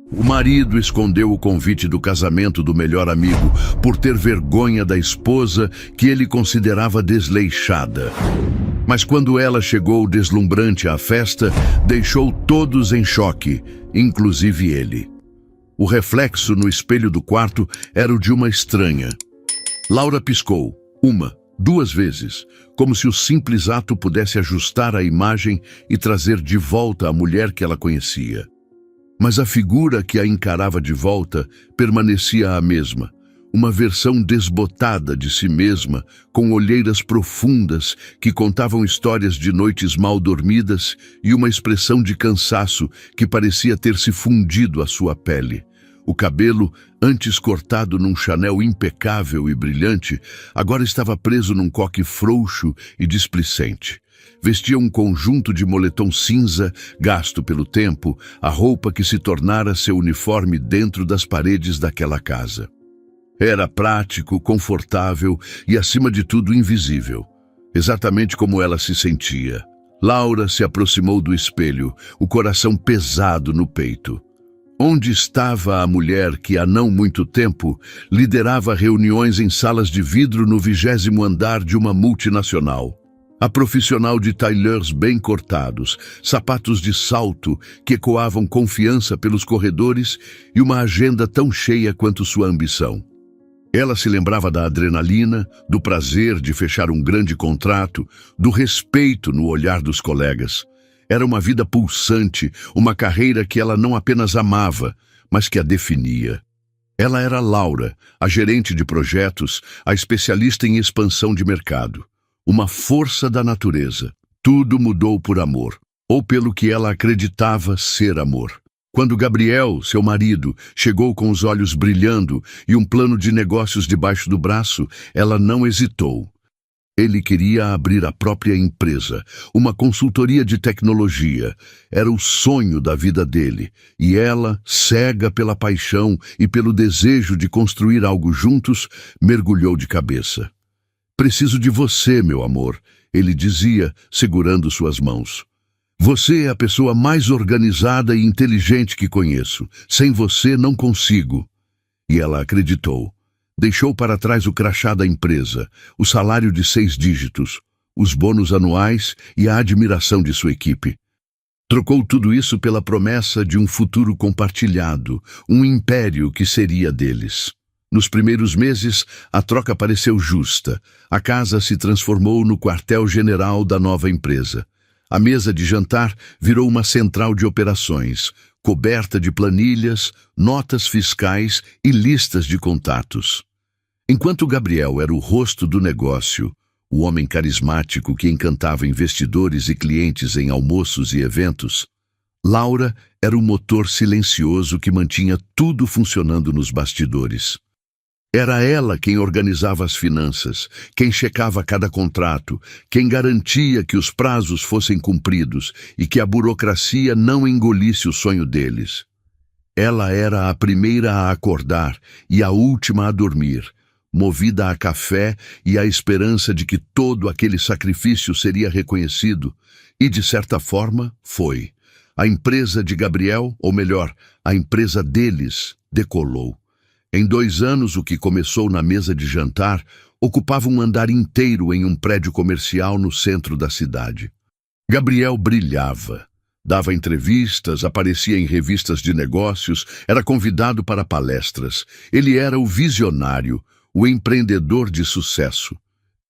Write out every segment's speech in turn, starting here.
O marido escondeu o convite do casamento do melhor amigo por ter vergonha da esposa que ele considerava desleixada. Mas quando ela chegou deslumbrante à festa, deixou todos em choque, inclusive ele. O reflexo no espelho do quarto era o de uma estranha. Laura piscou, 1, 2 vezes, como se o simples ato pudesse ajustar a imagem e trazer de volta a mulher que ela conhecia. Mas a figura que a encarava de volta permanecia a mesma, uma versão desbotada de si mesma, com olheiras profundas que contavam histórias de noites mal dormidas e uma expressão de cansaço que parecia ter se fundido à sua pele. O cabelo, antes cortado num chanel impecável e brilhante, agora estava preso num coque frouxo e displicente. Vestia um conjunto de moletom cinza, gasto pelo tempo, a roupa que se tornara seu uniforme dentro das paredes daquela casa. Era prático, confortável e, acima de tudo, invisível. Exatamente como ela se sentia. Laura se aproximou do espelho, o coração pesado no peito. Onde estava a mulher que, há não muito tempo, liderava reuniões em salas de vidro no 20º andar de uma multinacional? A profissional de tailleurs bem cortados, sapatos de salto que ecoavam confiança pelos corredores e uma agenda tão cheia quanto sua ambição. Ela se lembrava da adrenalina, do prazer de fechar um grande contrato, do respeito no olhar dos colegas. Era uma vida pulsante, uma carreira que ela não apenas amava, mas que a definia. Ela era Laura, a gerente de projetos, a especialista em expansão de mercado. Uma força da natureza. Tudo mudou por amor, ou pelo que ela acreditava ser amor. Quando Gabriel, seu marido, chegou com os olhos brilhando e um plano de negócios debaixo do braço, ela não hesitou. Ele queria abrir a própria empresa, uma consultoria de tecnologia. Era o sonho da vida dele, e ela, cega pela paixão e pelo desejo de construir algo juntos, mergulhou de cabeça. "Preciso de você, meu amor", ele dizia, segurando suas mãos. "Você é a pessoa mais organizada e inteligente que conheço. Sem você não consigo." E ela acreditou. Deixou para trás o crachá da empresa, o salário de 6 dígitos, os bônus anuais e a admiração de sua equipe. Trocou tudo isso pela promessa de um futuro compartilhado, um império que seria deles. Nos primeiros meses, a troca pareceu justa. A casa se transformou no quartel-general da nova empresa. A mesa de jantar virou uma central de operações, coberta de planilhas, notas fiscais e listas de contatos. Enquanto Gabriel era o rosto do negócio, o homem carismático que encantava investidores e clientes em almoços e eventos, Laura era o motor silencioso que mantinha tudo funcionando nos bastidores. Era ela quem organizava as finanças, quem checava cada contrato, quem garantia que os prazos fossem cumpridos e que a burocracia não engolisse o sonho deles. Ela era a primeira a acordar e a última a dormir, movida a café e a esperança de que todo aquele sacrifício seria reconhecido, e de certa forma foi. A empresa de Gabriel, ou melhor, a empresa deles, decolou. Em 2 anos, o que começou na mesa de jantar ocupava um andar inteiro em um prédio comercial no centro da cidade. Gabriel brilhava. Dava entrevistas, aparecia em revistas de negócios, era convidado para palestras. Ele era o visionário, o empreendedor de sucesso.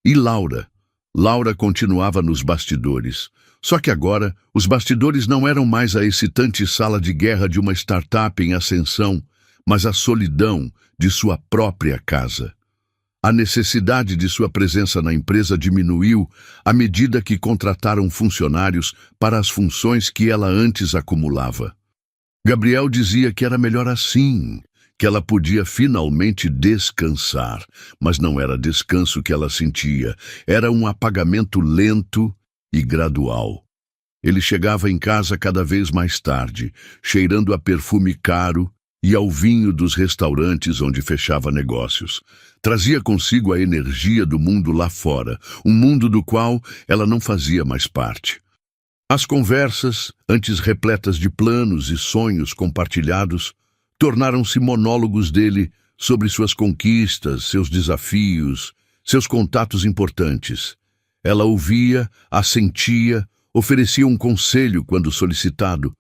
E Laura? Laura continuava nos bastidores. Só que agora, os bastidores não eram mais a excitante sala de guerra de uma startup em ascensão, mas a solidão de sua própria casa. A necessidade de sua presença na empresa diminuiu à medida que contrataram funcionários para as funções que ela antes acumulava. Gabriel dizia que era melhor assim, que ela podia finalmente descansar, mas não era descanso que ela sentia, era um apagamento lento e gradual. Ele chegava em casa cada vez mais tarde, cheirando a perfume caro e ao vinho dos restaurantes onde fechava negócios. Trazia consigo a energia do mundo lá fora, um mundo do qual ela não fazia mais parte. As conversas, antes repletas de planos e sonhos compartilhados, tornaram-se monólogos dele sobre suas conquistas, seus desafios, seus contatos importantes. Ela ouvia, assentia, oferecia um conselho quando solicitado,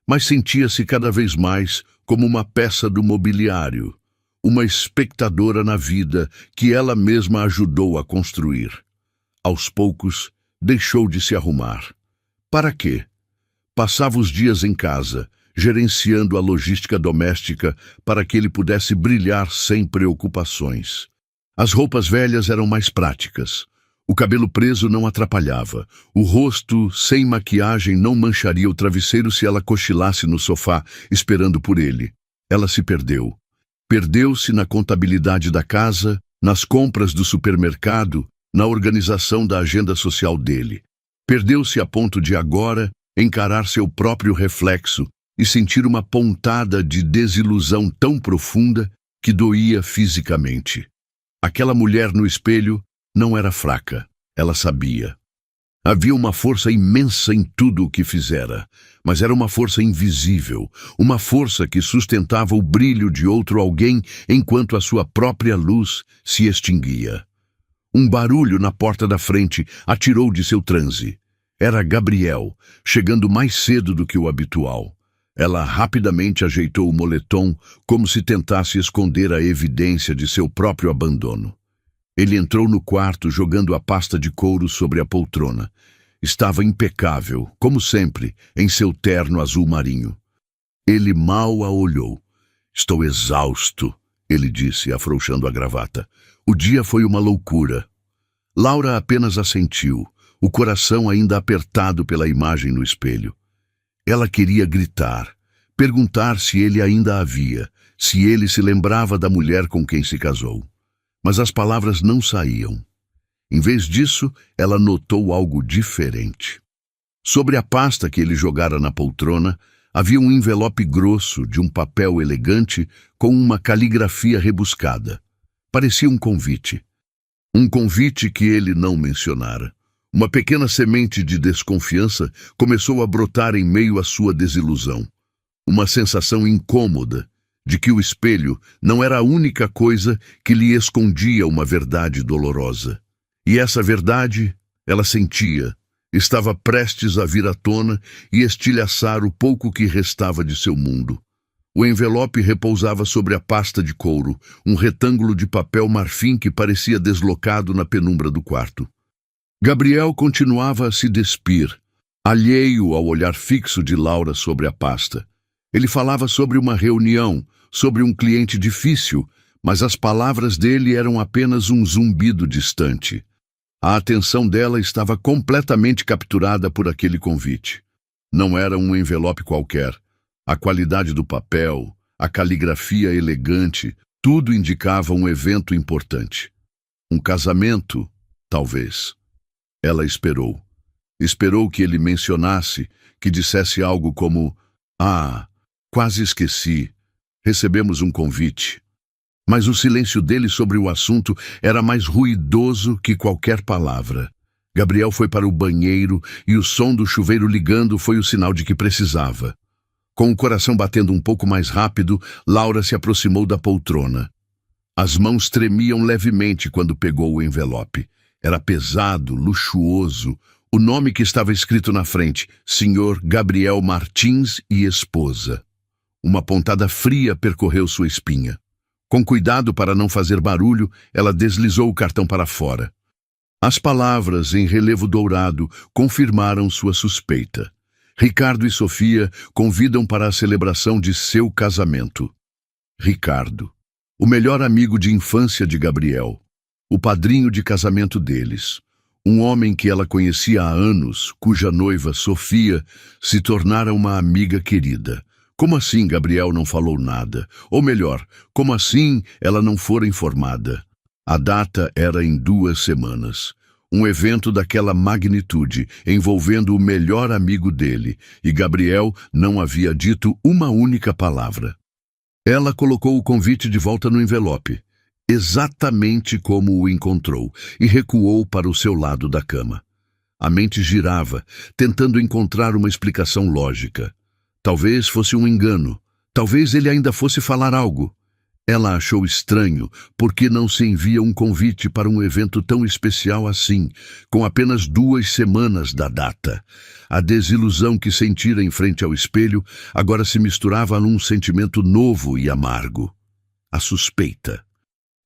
mas sentia-se cada vez mais como uma peça do mobiliário, uma espectadora na vida que ela mesma ajudou a construir. Aos poucos, deixou de se arrumar. Para quê? Passava os dias em casa, gerenciando a logística doméstica para que ele pudesse brilhar sem preocupações. As roupas velhas eram mais práticas. O cabelo preso não atrapalhava. O rosto, sem maquiagem, não mancharia o travesseiro se ela cochilasse no sofá, esperando por ele. Ela se perdeu. Perdeu-se na contabilidade da casa, nas compras do supermercado, na organização da agenda social dele. Perdeu-se a ponto de agora encarar seu próprio reflexo e sentir uma pontada de desilusão tão profunda que doía fisicamente. Aquela mulher no espelho não era fraca, ela sabia. Havia uma força imensa em tudo o que fizera, mas era uma força invisível, uma força que sustentava o brilho de outro alguém enquanto a sua própria luz se extinguia. Um barulho na porta da frente a tirou de seu transe. Era Gabriel, chegando mais cedo do que o habitual. Ela rapidamente ajeitou o moletom, como se tentasse esconder a evidência de seu próprio abandono. Ele entrou no quarto jogando a pasta de couro sobre a poltrona. Estava impecável, como sempre, em seu terno azul marinho. Ele mal a olhou. "Estou exausto", ele disse, afrouxando a gravata. "O dia foi uma loucura." Laura apenas assentiu, o coração ainda apertado pela imagem no espelho. Ela queria gritar, perguntar se ele ainda a via, se ele se lembrava da mulher com quem se casou. Mas as palavras não saíam. Em vez disso, ela notou algo diferente. Sobre a pasta que ele jogara na poltrona, havia um envelope grosso de um papel elegante com uma caligrafia rebuscada. Parecia um convite. Um convite que ele não mencionara. Uma pequena semente de desconfiança começou a brotar em meio à sua desilusão. Uma sensação incômoda de que o espelho não era a única coisa que lhe escondia uma verdade dolorosa. E essa verdade, ela sentia, estava prestes a vir à tona e estilhaçar o pouco que restava de seu mundo. O envelope repousava sobre a pasta de couro, um retângulo de papel marfim que parecia deslocado na penumbra do quarto. Gabriel continuava a se despir, alheio ao olhar fixo de Laura sobre a pasta. Ele falava sobre uma reunião, sobre um cliente difícil, mas as palavras dele eram apenas um zumbido distante. A atenção dela estava completamente capturada por aquele convite. Não era um envelope qualquer. A qualidade do papel, a caligrafia elegante, tudo indicava um evento importante. Um casamento, talvez. Ela esperou. Esperou que ele mencionasse, que dissesse algo como: "Ah, quase esqueci. Recebemos um convite." Mas o silêncio dele sobre o assunto era mais ruidoso que qualquer palavra. Gabriel foi para o banheiro e o som do chuveiro ligando foi o sinal de que precisava. Com o coração batendo um pouco mais rápido, Laura se aproximou da poltrona. As mãos tremiam levemente quando pegou o envelope. Era pesado, luxuoso. O nome que estava escrito na frente: Sr. Gabriel Martins e esposa. Uma pontada fria percorreu sua espinha. Com cuidado para não fazer barulho, ela deslizou o cartão para fora. As palavras em relevo dourado confirmaram sua suspeita. Ricardo e Sofia convidam para a celebração de seu casamento. Ricardo, o melhor amigo de infância de Gabriel, o padrinho de casamento deles, um homem que ela conhecia há anos, cuja noiva, Sofia, se tornara uma amiga querida. Como assim Gabriel não falou nada? Ou melhor, como assim ela não fora informada? A data era em 2 semanas. Um evento daquela magnitude, envolvendo o melhor amigo dele, e Gabriel não havia dito uma única palavra. Ela colocou o convite de volta no envelope, exatamente como o encontrou, e recuou para o seu lado da cama. A mente girava, tentando encontrar uma explicação lógica. Talvez fosse um engano, Talvez ele ainda fosse falar algo. Ela achou estranho, porque não se envia um convite para um evento tão especial assim, com apenas 2 semanas da data. A desilusão que sentira em frente ao espelho agora se misturava num sentimento novo e amargo. A suspeita.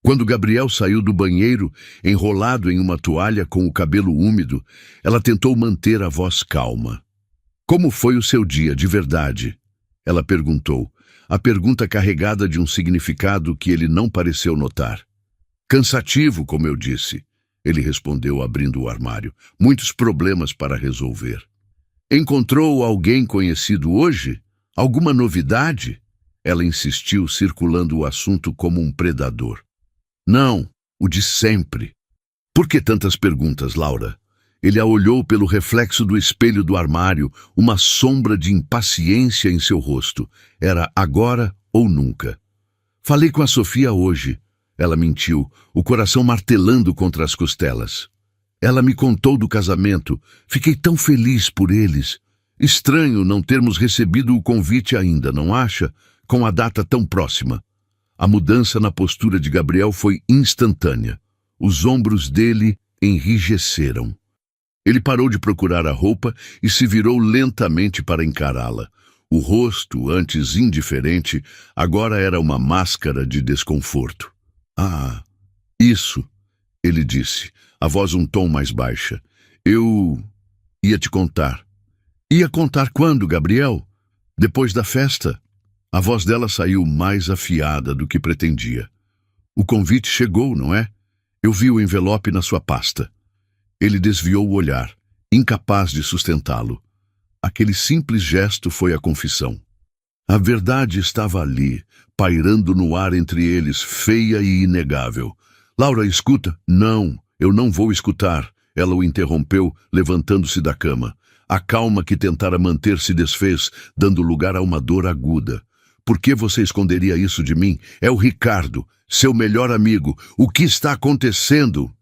Quando Gabriel saiu do banheiro, enrolado em uma toalha com o cabelo úmido, ela tentou manter a voz calma. "Como foi o seu dia, de verdade?" Ela perguntou, a pergunta carregada de um significado que ele não pareceu notar. "Cansativo, como eu disse", ele respondeu abrindo o armário. "Muitos problemas para resolver." "Encontrou alguém conhecido hoje? Alguma novidade?" Ela insistiu, circulando o assunto como um predador. "Não, o de sempre." "Por que tantas perguntas, Laura?" Ele a olhou pelo reflexo do espelho do armário, uma sombra de impaciência em seu rosto. Era agora ou nunca. "Falei com a Sofia hoje." Ela mentiu, o coração martelando contra as costelas. "Ela me contou do casamento. Fiquei tão feliz por eles. Estranho não termos recebido o convite ainda, não acha? Com a data tão próxima." A mudança na postura de Gabriel foi instantânea. Os ombros dele enrijeceram. Ele parou de procurar a roupa e se virou lentamente para encará-la. O rosto, antes indiferente, agora era uma máscara de desconforto. "Ah, isso", ele disse, a voz um tom mais baixa. "Eu ia te contar." "Ia contar quando, Gabriel?" "Depois da festa." A voz dela saiu mais afiada do que pretendia. "O convite chegou, não é? Eu vi o envelope na sua pasta." Ele desviou o olhar, incapaz de sustentá-lo. Aquele simples gesto foi a confissão. A verdade estava ali, pairando no ar entre eles, feia e inegável. "Laura, escuta." "Não, eu não vou escutar." Ela o interrompeu, levantando-se da cama. A calma que tentara manter se desfez, dando lugar a uma dor aguda. "Por que você esconderia isso de mim? É o Ricardo, seu melhor amigo. O que está acontecendo?"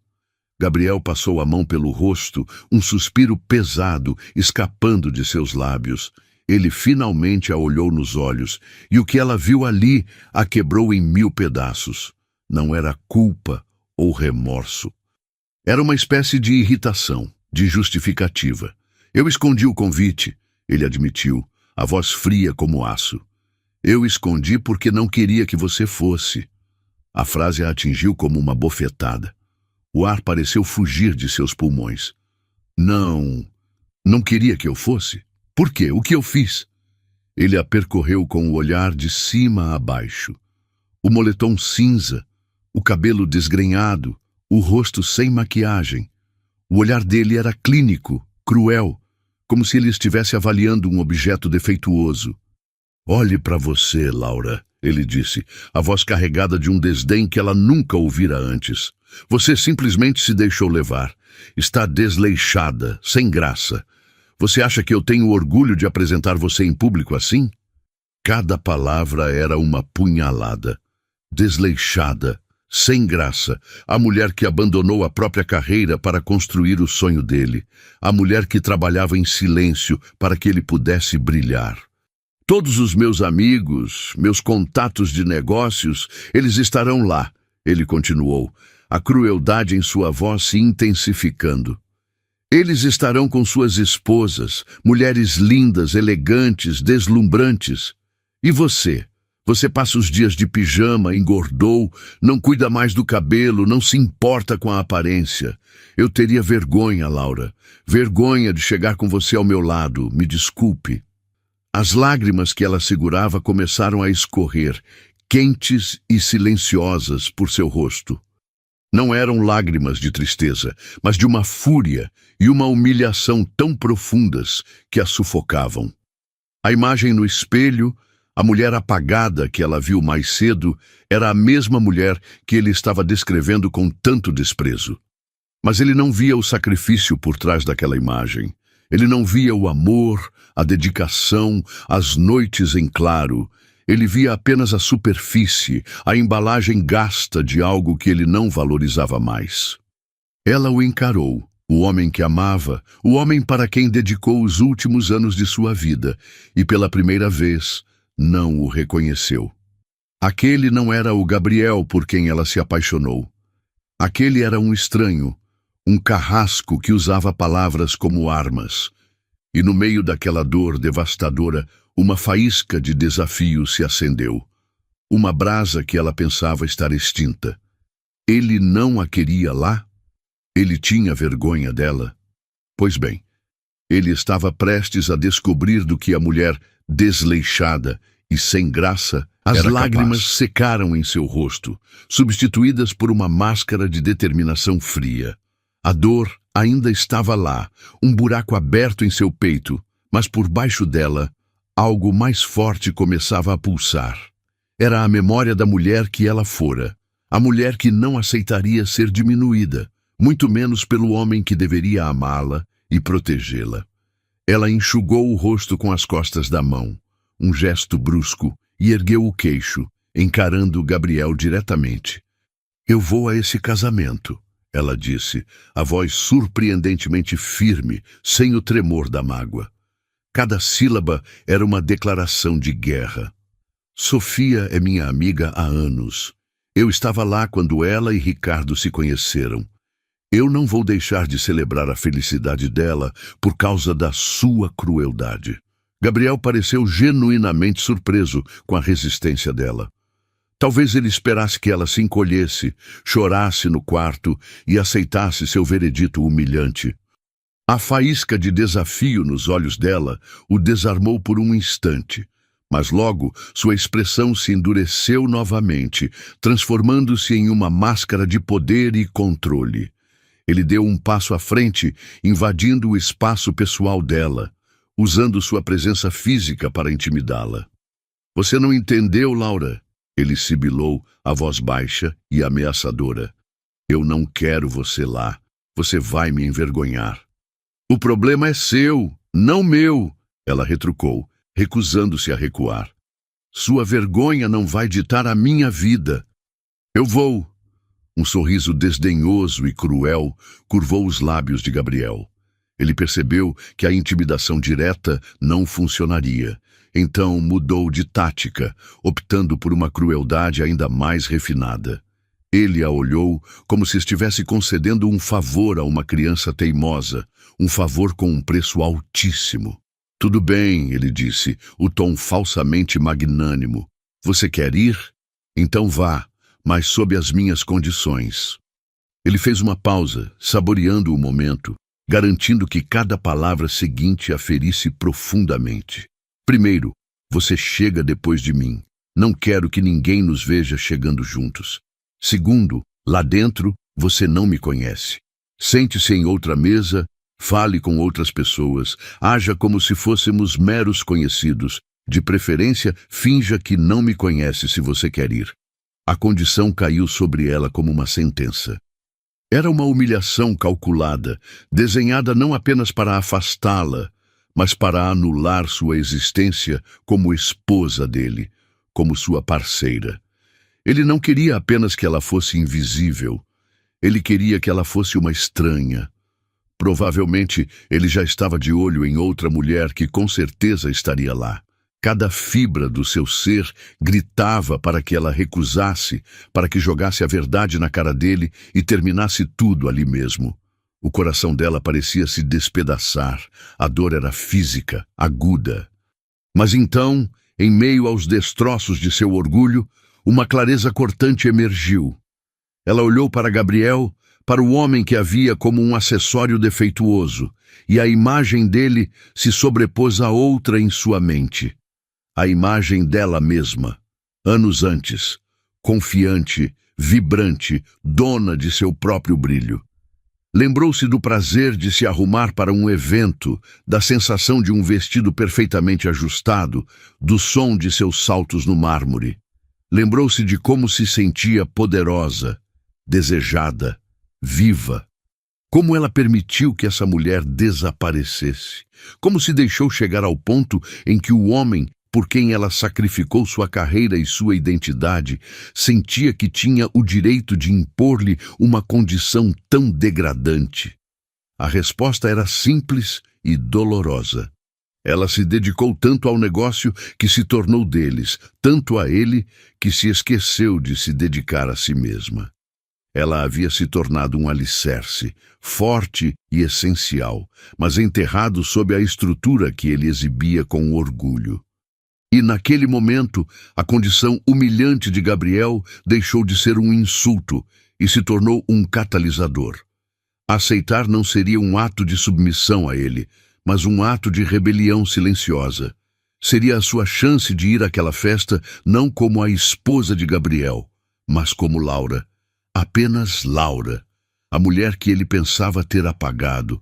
Gabriel passou a mão pelo rosto, um suspiro pesado escapando de seus lábios. Ele finalmente a olhou nos olhos, e o que ela viu ali a quebrou em 1000 pedaços. Não era culpa ou remorso. Era uma espécie de irritação, de justificativa. "Eu escondi o convite", ele admitiu, a voz fria como aço. "Eu escondi porque não queria que você fosse." A frase a atingiu como uma bofetada. O ar pareceu fugir de seus pulmões. Não queria que eu fosse? Por quê? O que eu fiz?" Ele a percorreu com o olhar de cima a baixo. O moletom cinza, o cabelo desgrenhado, o rosto sem maquiagem. O olhar dele era clínico, cruel, como se ele estivesse avaliando um objeto defeituoso. "Olhe para você, Laura", ele disse, a voz carregada de um desdém que ela nunca ouvira antes. "Você simplesmente se deixou levar. Está desleixada, sem graça. Você acha que eu tenho orgulho de apresentar você em público assim?" Cada palavra era uma punhalada. Desleixada, sem graça, a mulher que abandonou a própria carreira para construir o sonho dele, a mulher que trabalhava em silêncio para que ele pudesse brilhar. "Todos os meus amigos, meus contatos de negócios, eles estarão lá", ele continuou, a crueldade em sua voz se intensificando. "Eles estarão com suas esposas, mulheres lindas, elegantes, deslumbrantes. E você? Você passa os dias de pijama, engordou, não cuida mais do cabelo, não se importa com a aparência. Eu teria vergonha, Laura, vergonha de chegar com você ao meu lado, me desculpe." As lágrimas que ela segurava começaram a escorrer, quentes e silenciosas, por seu rosto. Não eram lágrimas de tristeza, mas de uma fúria e uma humilhação tão profundas que a sufocavam. A imagem no espelho, a mulher apagada que ela viu mais cedo, era a mesma mulher que ele estava descrevendo com tanto desprezo. Mas ele não via o sacrifício por trás daquela imagem. Ele não via o amor, a dedicação, as noites em claro. Ele via apenas a superfície, a embalagem gasta de algo que ele não valorizava mais. Ela o encarou, o homem que amava, o homem para quem dedicou os últimos anos de sua vida, e pela primeira vez, não o reconheceu. Aquele não era o Gabriel por quem ela se apaixonou. Aquele era um estranho, um carrasco que usava palavras como armas. E no meio daquela dor devastadora, uma faísca de desafio se acendeu. Uma brasa que ela pensava estar extinta. Ele não a queria lá? Ele tinha vergonha dela? Pois bem, ele estava prestes a descobrir do que a mulher desleixada e sem graça, as lágrimas secaram em seu rosto, substituídas por uma máscara de determinação fria. A dor ainda estava lá, um buraco aberto em seu peito, mas por baixo dela, algo mais forte começava a pulsar. Era a memória da mulher que ela fora, a mulher que não aceitaria ser diminuída, muito menos pelo homem que deveria amá-la e protegê-la. Ela enxugou o rosto com as costas da mão, um gesto brusco, e ergueu o queixo, encarando Gabriel diretamente. "Eu vou a esse casamento", ela disse, a voz surpreendentemente firme, sem o tremor da mágoa. Cada sílaba era uma declaração de guerra. "Sofia é minha amiga há anos. Eu estava lá quando ela e Ricardo se conheceram. Eu não vou deixar de celebrar a felicidade dela por causa da sua crueldade." Gabriel pareceu genuinamente surpreso com a resistência dela. Talvez ele esperasse que ela se encolhesse, chorasse no quarto e aceitasse seu veredito humilhante. A faísca de desafio nos olhos dela o desarmou por um instante, mas logo sua expressão se endureceu novamente, transformando-se em uma máscara de poder e controle. Ele deu um passo à frente, invadindo o espaço pessoal dela, usando sua presença física para intimidá-la. "Você não entendeu, Laura?" Ele sibilou, a voz baixa e ameaçadora. "Eu não quero você lá. Você vai me envergonhar." "O problema é seu, não meu", ela retrucou, recusando-se a recuar. "Sua vergonha não vai ditar a minha vida." "Eu vou." Um sorriso desdenhoso e cruel curvou os lábios de Gabriel. Ele percebeu que a intimidação direta não funcionaria. Então mudou de tática, optando por uma crueldade ainda mais refinada. Ele a olhou como se estivesse concedendo um favor a uma criança teimosa, um favor com um preço altíssimo. "Tudo bem", ele disse, o tom falsamente magnânimo. "Você quer ir? Então vá, mas sob as minhas condições." Ele fez uma pausa, saboreando o momento, garantindo que cada palavra seguinte a ferisse profundamente. "Primeiro, você chega depois de mim. Não quero que ninguém nos veja chegando juntos. Segundo, lá dentro, você não me conhece. Sente-se em outra mesa, fale com outras pessoas, haja como se fôssemos meros conhecidos. De preferência, finja que não me conhece se você quer ir." A condição caiu sobre ela como uma sentença. Era uma humilhação calculada, desenhada não apenas para afastá-la, mas para anular sua existência como esposa dele, como sua parceira. Ele não queria apenas que ela fosse invisível. Ele queria que ela fosse uma estranha. Provavelmente, ele já estava de olho em outra mulher que com certeza estaria lá. Cada fibra do seu ser gritava para que ela recusasse, para que jogasse a verdade na cara dele e terminasse tudo ali mesmo. O coração dela parecia se despedaçar. A dor era física, aguda. Mas então, em meio aos destroços de seu orgulho, uma clareza cortante emergiu. Ela olhou para Gabriel, para o homem que havia como um acessório defeituoso, e a imagem dele se sobrepôs a outra em sua mente. A imagem dela mesma, anos antes, confiante, vibrante, dona de seu próprio brilho. Lembrou-se do prazer de se arrumar para um evento, da sensação de um vestido perfeitamente ajustado, do som de seus saltos no mármore. Lembrou-se de como se sentia poderosa, desejada, viva. Como ela permitiu que essa mulher desaparecesse. Como se deixou chegar ao ponto em que o homem por quem ela sacrificou sua carreira e sua identidade, sentia que tinha o direito de impor-lhe uma condição tão degradante. A resposta era simples e dolorosa. Ela se dedicou tanto ao negócio que se tornou deles, tanto a ele que se esqueceu de se dedicar a si mesma. Ela havia se tornado um alicerce, forte e essencial, mas enterrado sob a estrutura que ele exibia com orgulho. E naquele momento, a condição humilhante de Gabriel deixou de ser um insulto e se tornou um catalisador. Aceitar não seria um ato de submissão a ele, mas um ato de rebelião silenciosa. Seria a sua chance de ir àquela festa não como a esposa de Gabriel, mas como Laura. Apenas Laura, a mulher que ele pensava ter apagado.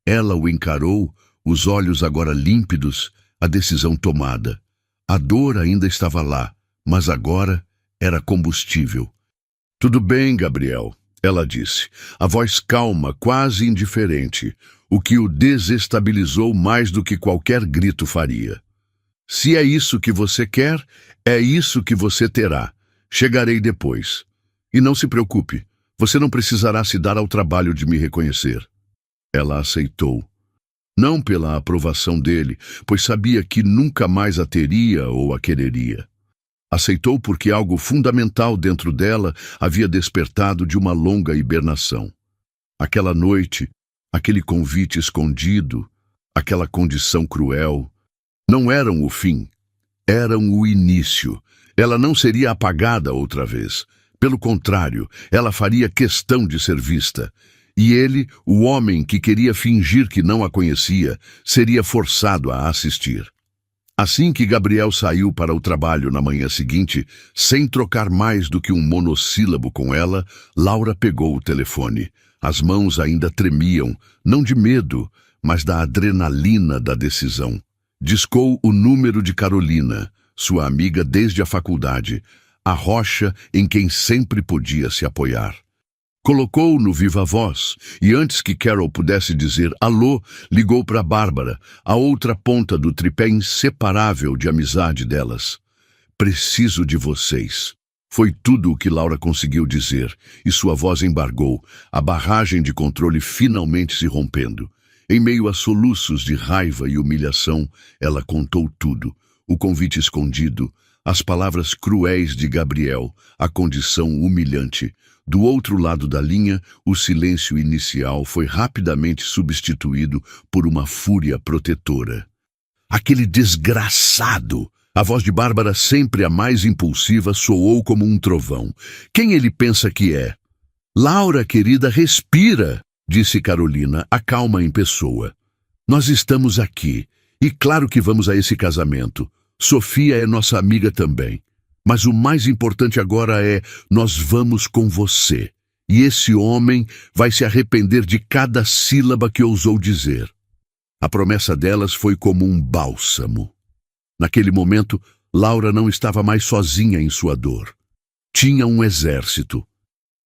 Ela o encarou, os olhos agora límpidos, a decisão tomada. A dor ainda estava lá, mas agora era combustível. "Tudo bem, Gabriel", ela disse, a voz calma, quase indiferente, o que o desestabilizou mais do que qualquer grito faria. "Se é isso que você quer, é isso que você terá. Chegarei depois. E não se preocupe, você não precisará se dar ao trabalho de me reconhecer." Ela aceitou. Não pela aprovação dele, pois sabia que nunca mais a teria ou a quereria. Aceitou porque algo fundamental dentro dela havia despertado de uma longa hibernação. Aquela noite, aquele convite escondido, aquela condição cruel, não eram o fim, eram o início. Ela não seria apagada outra vez. Pelo contrário, ela faria questão de ser vista. E ele, o homem que queria fingir que não a conhecia, seria forçado a assistir. Assim que Gabriel saiu para o trabalho na manhã seguinte, sem trocar mais do que um monossílabo com ela, Laura pegou o telefone. As mãos ainda tremiam, não de medo, mas da adrenalina da decisão. Discou o número de Carolina, sua amiga desde a faculdade, a rocha em quem sempre podia se apoiar. Colocou no viva-voz e antes que Carol pudesse dizer alô, ligou para Bárbara, a outra ponta do tripé inseparável de amizade delas. "Preciso de vocês." Foi tudo o que Laura conseguiu dizer, e sua voz embargou, a barragem de controle finalmente se rompendo. Em meio a soluços de raiva e humilhação, ela contou tudo, o convite escondido, as palavras cruéis de Gabriel, a condição humilhante. Do outro lado da linha, o silêncio inicial foi rapidamente substituído por uma fúria protetora. "Aquele desgraçado!" A voz de Bárbara, sempre a mais impulsiva, soou como um trovão. "Quem ele pensa que é?" "Laura, querida, respira", disse Carolina, a calma em pessoa. "Nós estamos aqui, e claro que vamos a esse casamento. Sofia é nossa amiga também. Mas o mais importante agora é, nós vamos com você. E esse homem vai se arrepender de cada sílaba que ousou dizer." A promessa delas foi como um bálsamo. Naquele momento, Laura não estava mais sozinha em sua dor. Tinha um exército.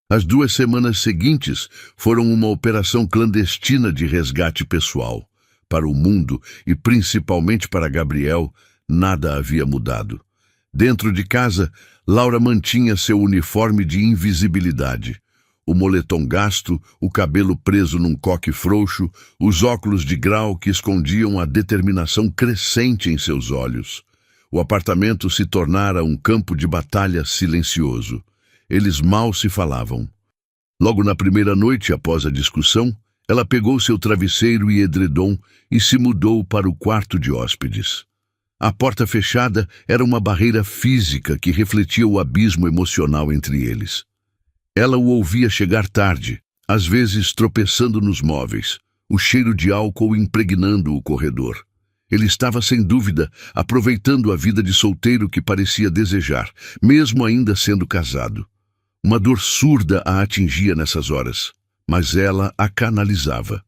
As 2 semanas seguintes foram uma operação clandestina de resgate pessoal. Para o mundo, e principalmente para Gabriel, nada havia mudado. Dentro de casa, Laura mantinha seu uniforme de invisibilidade. O moletom gasto, o cabelo preso num coque frouxo, os óculos de grau que escondiam a determinação crescente em seus olhos. O apartamento se tornara um campo de batalha silencioso. Eles mal se falavam. Logo na primeira noite após a discussão, ela pegou seu travesseiro e edredom e se mudou para o quarto de hóspedes. A porta fechada era uma barreira física que refletia o abismo emocional entre eles. Ela o ouvia chegar tarde, às vezes tropeçando nos móveis, o cheiro de álcool impregnando o corredor. Ele estava, sem dúvida, aproveitando a vida de solteiro que parecia desejar, mesmo ainda sendo casado. Uma dor surda a atingia nessas horas, mas ela a canalizava.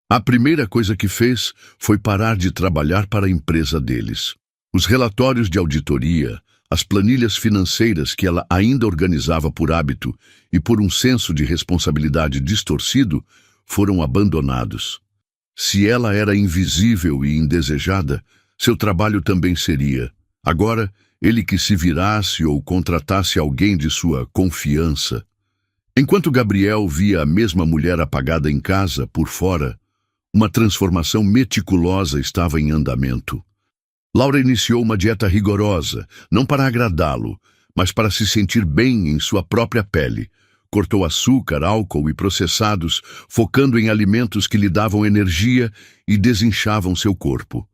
A primeira coisa que fez foi parar de trabalhar para a empresa deles. Os relatórios de auditoria, as planilhas financeiras que ela ainda organizava por hábito e por um senso de responsabilidade distorcido, foram abandonados. Se ela era invisível e indesejada, seu trabalho também seria. Agora, ele que se virasse ou contratasse alguém de sua confiança. Enquanto Gabriel via a mesma mulher apagada em casa, por fora, Uma transformação meticulosa estava em andamento. Laura iniciou uma dieta rigorosa, não para agradá-lo, mas para se sentir bem em sua própria pele. Cortou açúcar, álcool e processados, focando em alimentos que lhe davam energia e desinchavam seu corpo.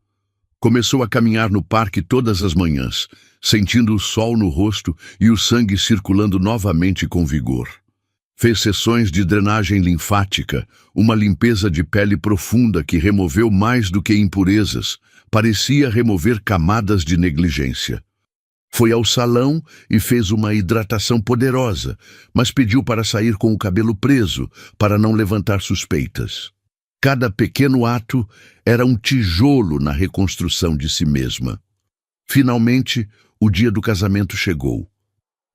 Começou a caminhar no parque todas as manhãs, sentindo o sol no rosto e o sangue circulando novamente com vigor. Fez sessões de drenagem linfática, uma limpeza de pele profunda que removeu mais do que impurezas, parecia remover camadas de negligência. Foi ao salão e fez uma hidratação poderosa, mas pediu para sair com o cabelo preso, para não levantar suspeitas. Cada pequeno ato era um tijolo na reconstrução de si mesma. Finalmente, o dia do casamento chegou.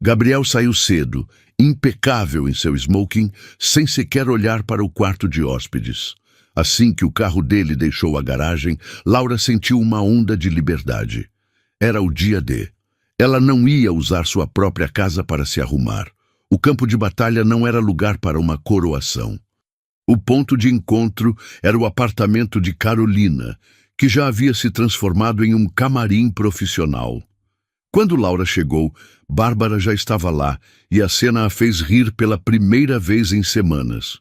Gabriel saiu cedo, impecável em seu smoking, sem sequer olhar para o quarto de hóspedes. Assim que o carro dele deixou a garagem, Laura sentiu uma onda de liberdade. Era o dia D. Ela não ia usar sua própria casa para se arrumar. O campo de batalha não era lugar para uma coroação. O ponto de encontro era o apartamento de Carolina, que já havia se transformado em um camarim profissional. Quando Laura chegou, Bárbara já estava lá e a cena a fez rir pela primeira vez em semanas.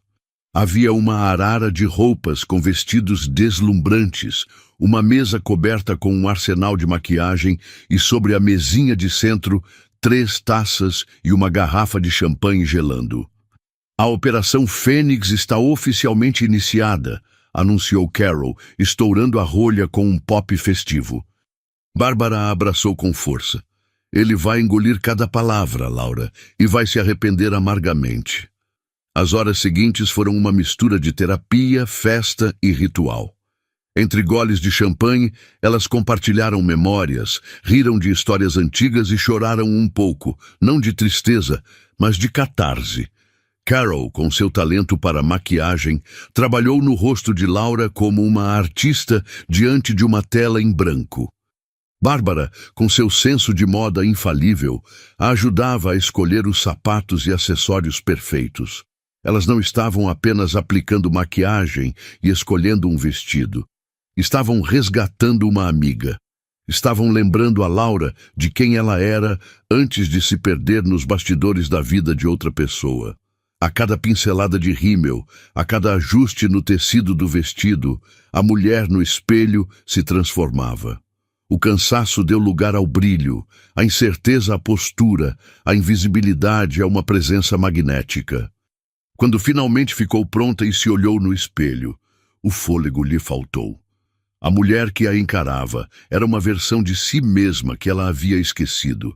Havia uma arara de roupas com vestidos deslumbrantes, uma mesa coberta com um arsenal de maquiagem e sobre a mesinha de centro, 3 taças e uma garrafa de champanhe gelando. A Operação Fênix está oficialmente iniciada, anunciou Carol, estourando a rolha com um pop festivo. Bárbara a abraçou com força. Ele vai engolir cada palavra, Laura, e vai se arrepender amargamente. As horas seguintes foram uma mistura de terapia, festa e ritual. Entre goles de champanhe, elas compartilharam memórias, riram de histórias antigas e choraram um pouco, não de tristeza, mas de catarse. Carol, com seu talento para maquiagem, trabalhou no rosto de Laura como uma artista diante de uma tela em branco. Bárbara, com seu senso de moda infalível, a ajudava a escolher os sapatos e acessórios perfeitos. Elas não estavam apenas aplicando maquiagem e escolhendo um vestido. Estavam resgatando uma amiga. Estavam lembrando a Laura de quem ela era antes de se perder nos bastidores da vida de outra pessoa. A cada pincelada de rímel, a cada ajuste no tecido do vestido, a mulher no espelho se transformava. O cansaço deu lugar ao brilho, a incerteza à postura, a invisibilidade a uma presença magnética. Quando finalmente ficou pronta e se olhou no espelho, o fôlego lhe faltou. A mulher que a encarava era uma versão de si mesma que ela havia esquecido,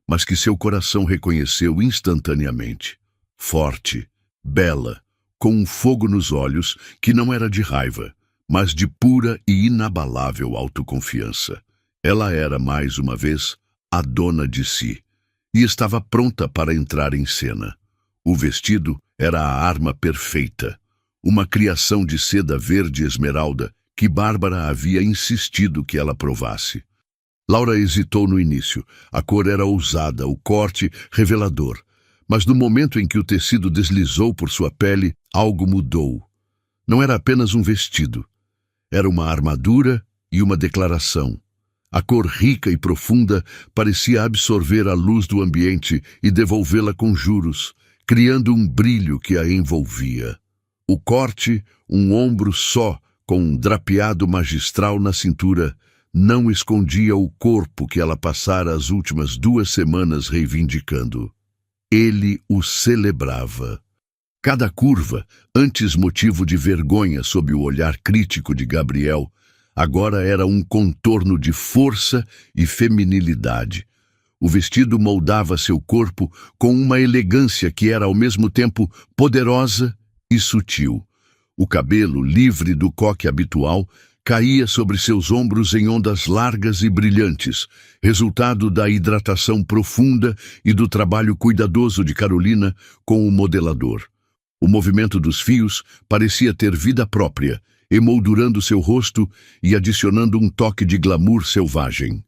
mas que seu coração reconheceu instantaneamente. Forte, bela, com um fogo nos olhos que não era de raiva, mas de pura e inabalável autoconfiança. Ela era, mais uma vez, a dona de si, e estava pronta para entrar em cena. O vestido era a arma perfeita, uma criação de seda verde esmeralda que Bárbara havia insistido que ela provasse. Laura hesitou no início. A cor era ousada, o corte revelador. Mas no momento em que o tecido deslizou por sua pele, algo mudou. Não era apenas um vestido. Era uma armadura e uma declaração. A cor rica e profunda parecia absorver a luz do ambiente e devolvê-la com juros, criando um brilho que a envolvia. O corte, um ombro só, com um drapeado magistral na cintura, não escondia o corpo que ela passara as últimas 2 semanas reivindicando. Ele o celebrava. Cada curva, antes motivo de vergonha sob o olhar crítico de Gabriel, agora era um contorno de força e feminilidade. O vestido moldava seu corpo com uma elegância que era ao mesmo tempo poderosa e sutil. O cabelo, livre do coque habitual, caía sobre seus ombros em ondas largas e brilhantes, resultado da hidratação profunda e do trabalho cuidadoso de Carolina com o modelador. O movimento dos fios parecia ter vida própria, emoldurando seu rosto e adicionando um toque de glamour selvagem.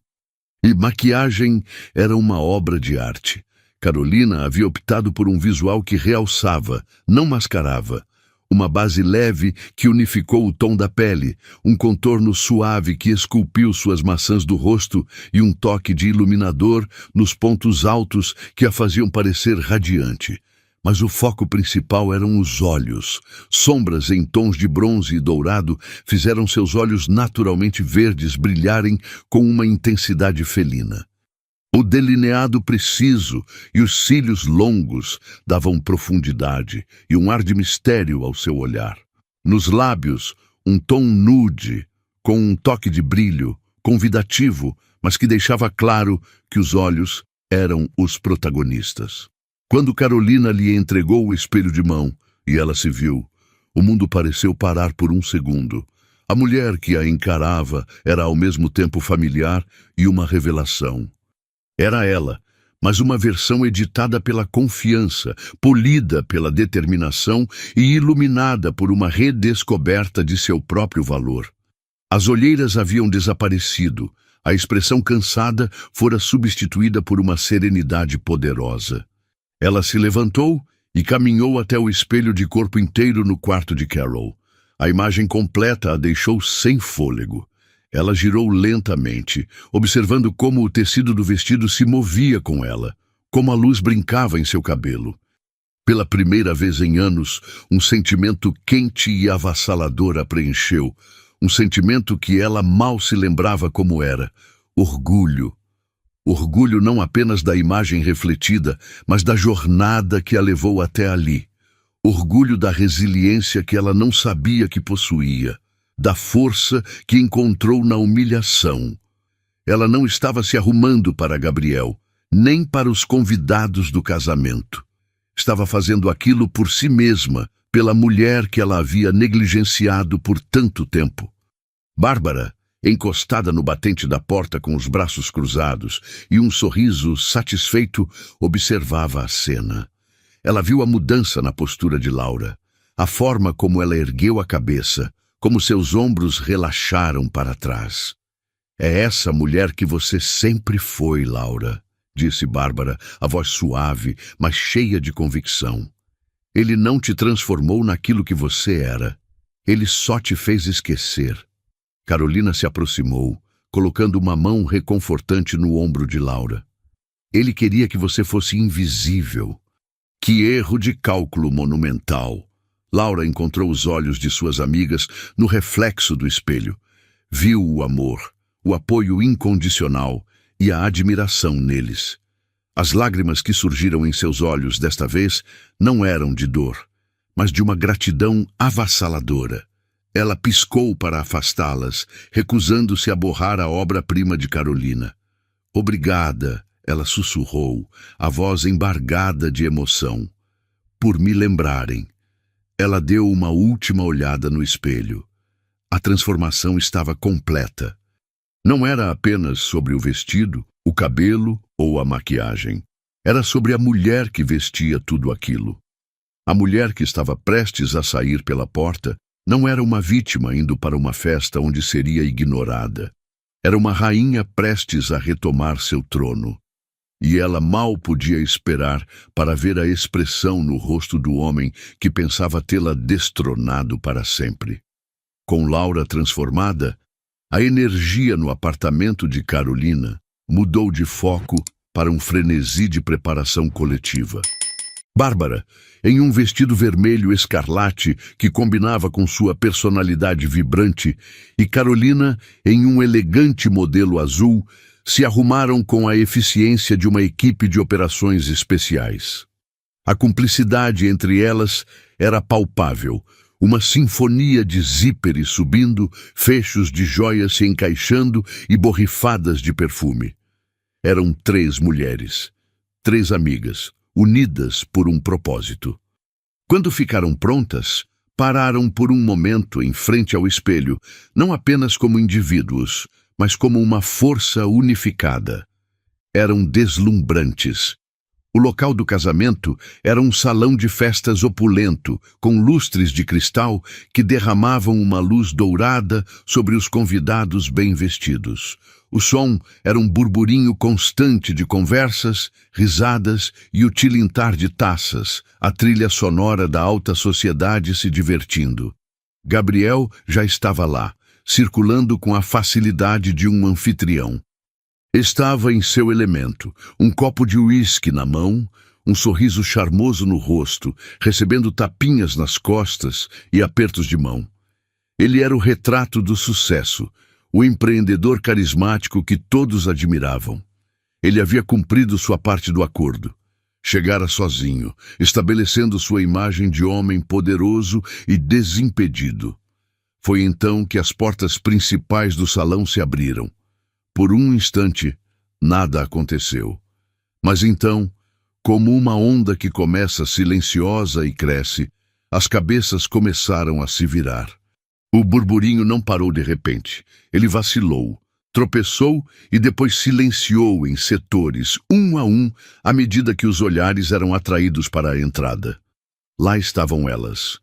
E maquiagem era uma obra de arte. Carolina havia optado por um visual que realçava, não mascarava. Uma base leve que unificou o tom da pele, um contorno suave que esculpiu suas maçãs do rosto e um toque de iluminador nos pontos altos que a faziam parecer radiante. Mas o foco principal eram os olhos. Sombras em tons de bronze e dourado fizeram seus olhos naturalmente verdes brilharem com uma intensidade felina. O delineado preciso e os cílios longos davam profundidade e um ar de mistério ao seu olhar. Nos lábios, um tom nude, com um toque de brilho, convidativo, mas que deixava claro que os olhos eram os protagonistas. Quando Carolina lhe entregou o espelho de mão e ela se viu, o mundo pareceu parar por um segundo. A mulher que a encarava era ao mesmo tempo familiar e uma revelação. Era ela, mas uma versão editada pela confiança, polida pela determinação e iluminada por uma redescoberta de seu próprio valor. As olheiras haviam desaparecido, a expressão cansada fora substituída por uma serenidade poderosa. Ela se levantou e caminhou até o espelho de corpo inteiro no quarto de Carol. A imagem completa a deixou sem fôlego. Ela girou lentamente, observando como o tecido do vestido se movia com ela, como a luz brincava em seu cabelo. Pela primeira vez em anos, um sentimento quente e avassalador a preencheu, um sentimento que ela mal se lembrava como era: orgulho. Orgulho não apenas da imagem refletida, mas da jornada que a levou até ali. Orgulho da resiliência que ela não sabia que possuía, da força que encontrou na humilhação. Ela não estava se arrumando para Gabriel, nem para os convidados do casamento. Estava fazendo aquilo por si mesma, pela mulher que ela havia negligenciado por tanto tempo. Bárbara, encostada no batente da porta com os braços cruzados e um sorriso satisfeito, observava a cena. Ela viu a mudança na postura de Laura, a forma como ela ergueu a cabeça, como seus ombros relaxaram para trás. É essa mulher que você sempre foi, Laura, disse Bárbara, a voz suave, mas cheia de convicção. Ele não te transformou naquilo que você era. Ele só te fez esquecer. Carolina se aproximou, colocando uma mão reconfortante no ombro de Laura. Ele queria que você fosse invisível. Que erro de cálculo monumental! Laura encontrou os olhos de suas amigas no reflexo do espelho. Viu o amor, o apoio incondicional e a admiração neles. As lágrimas que surgiram em seus olhos desta vez não eram de dor, mas de uma gratidão avassaladora. Ela piscou para afastá-las, recusando-se a borrar a obra-prima de Carolina. Obrigada, ela sussurrou, a voz embargada de emoção. Por me lembrarem. Ela deu uma última olhada no espelho. A transformação estava completa. Não era apenas sobre o vestido, o cabelo ou a maquiagem. Era sobre a mulher que vestia tudo aquilo. A mulher que estava prestes a sair pela porta não era uma vítima indo para uma festa onde seria ignorada. Era uma rainha prestes a retomar seu trono. E ela mal podia esperar para ver a expressão no rosto do homem que pensava tê-la destronado para sempre. Com Laura transformada, a energia no apartamento de Carolina mudou de foco para um frenesi de preparação coletiva. Bárbara, em um vestido vermelho escarlate que combinava com sua personalidade vibrante, e Carolina, em um elegante modelo azul, se arrumaram com a eficiência de uma equipe de operações especiais. A cumplicidade entre elas era palpável, uma sinfonia de zíperes subindo, fechos de joias se encaixando e borrifadas de perfume. Eram 3 mulheres, 3 amigas, unidas por um propósito. Quando ficaram prontas, pararam por um momento em frente ao espelho, não apenas como indivíduos, mas como uma força unificada. Eram deslumbrantes. O local do casamento era um salão de festas opulento, com lustres de cristal que derramavam uma luz dourada sobre os convidados bem vestidos. O som era um burburinho constante de conversas, risadas e o tilintar de taças, a trilha sonora da alta sociedade se divertindo. Gabriel já estava lá, circulando com a facilidade de um anfitrião. Estava em seu elemento, um copo de uísque na mão, um sorriso charmoso no rosto, recebendo tapinhas nas costas e apertos de mão. Ele era o retrato do sucesso, o empreendedor carismático que todos admiravam. Ele havia cumprido sua parte do acordo. Chegara sozinho, estabelecendo sua imagem de homem poderoso e desimpedido. Foi então que as portas principais do salão se abriram. Por um instante, nada aconteceu. Mas então, como uma onda que começa silenciosa e cresce, as cabeças começaram a se virar. O burburinho não parou de repente. Ele vacilou, tropeçou e depois silenciou em setores, um a um, à medida que os olhares eram atraídos para a entrada. Lá estavam elas,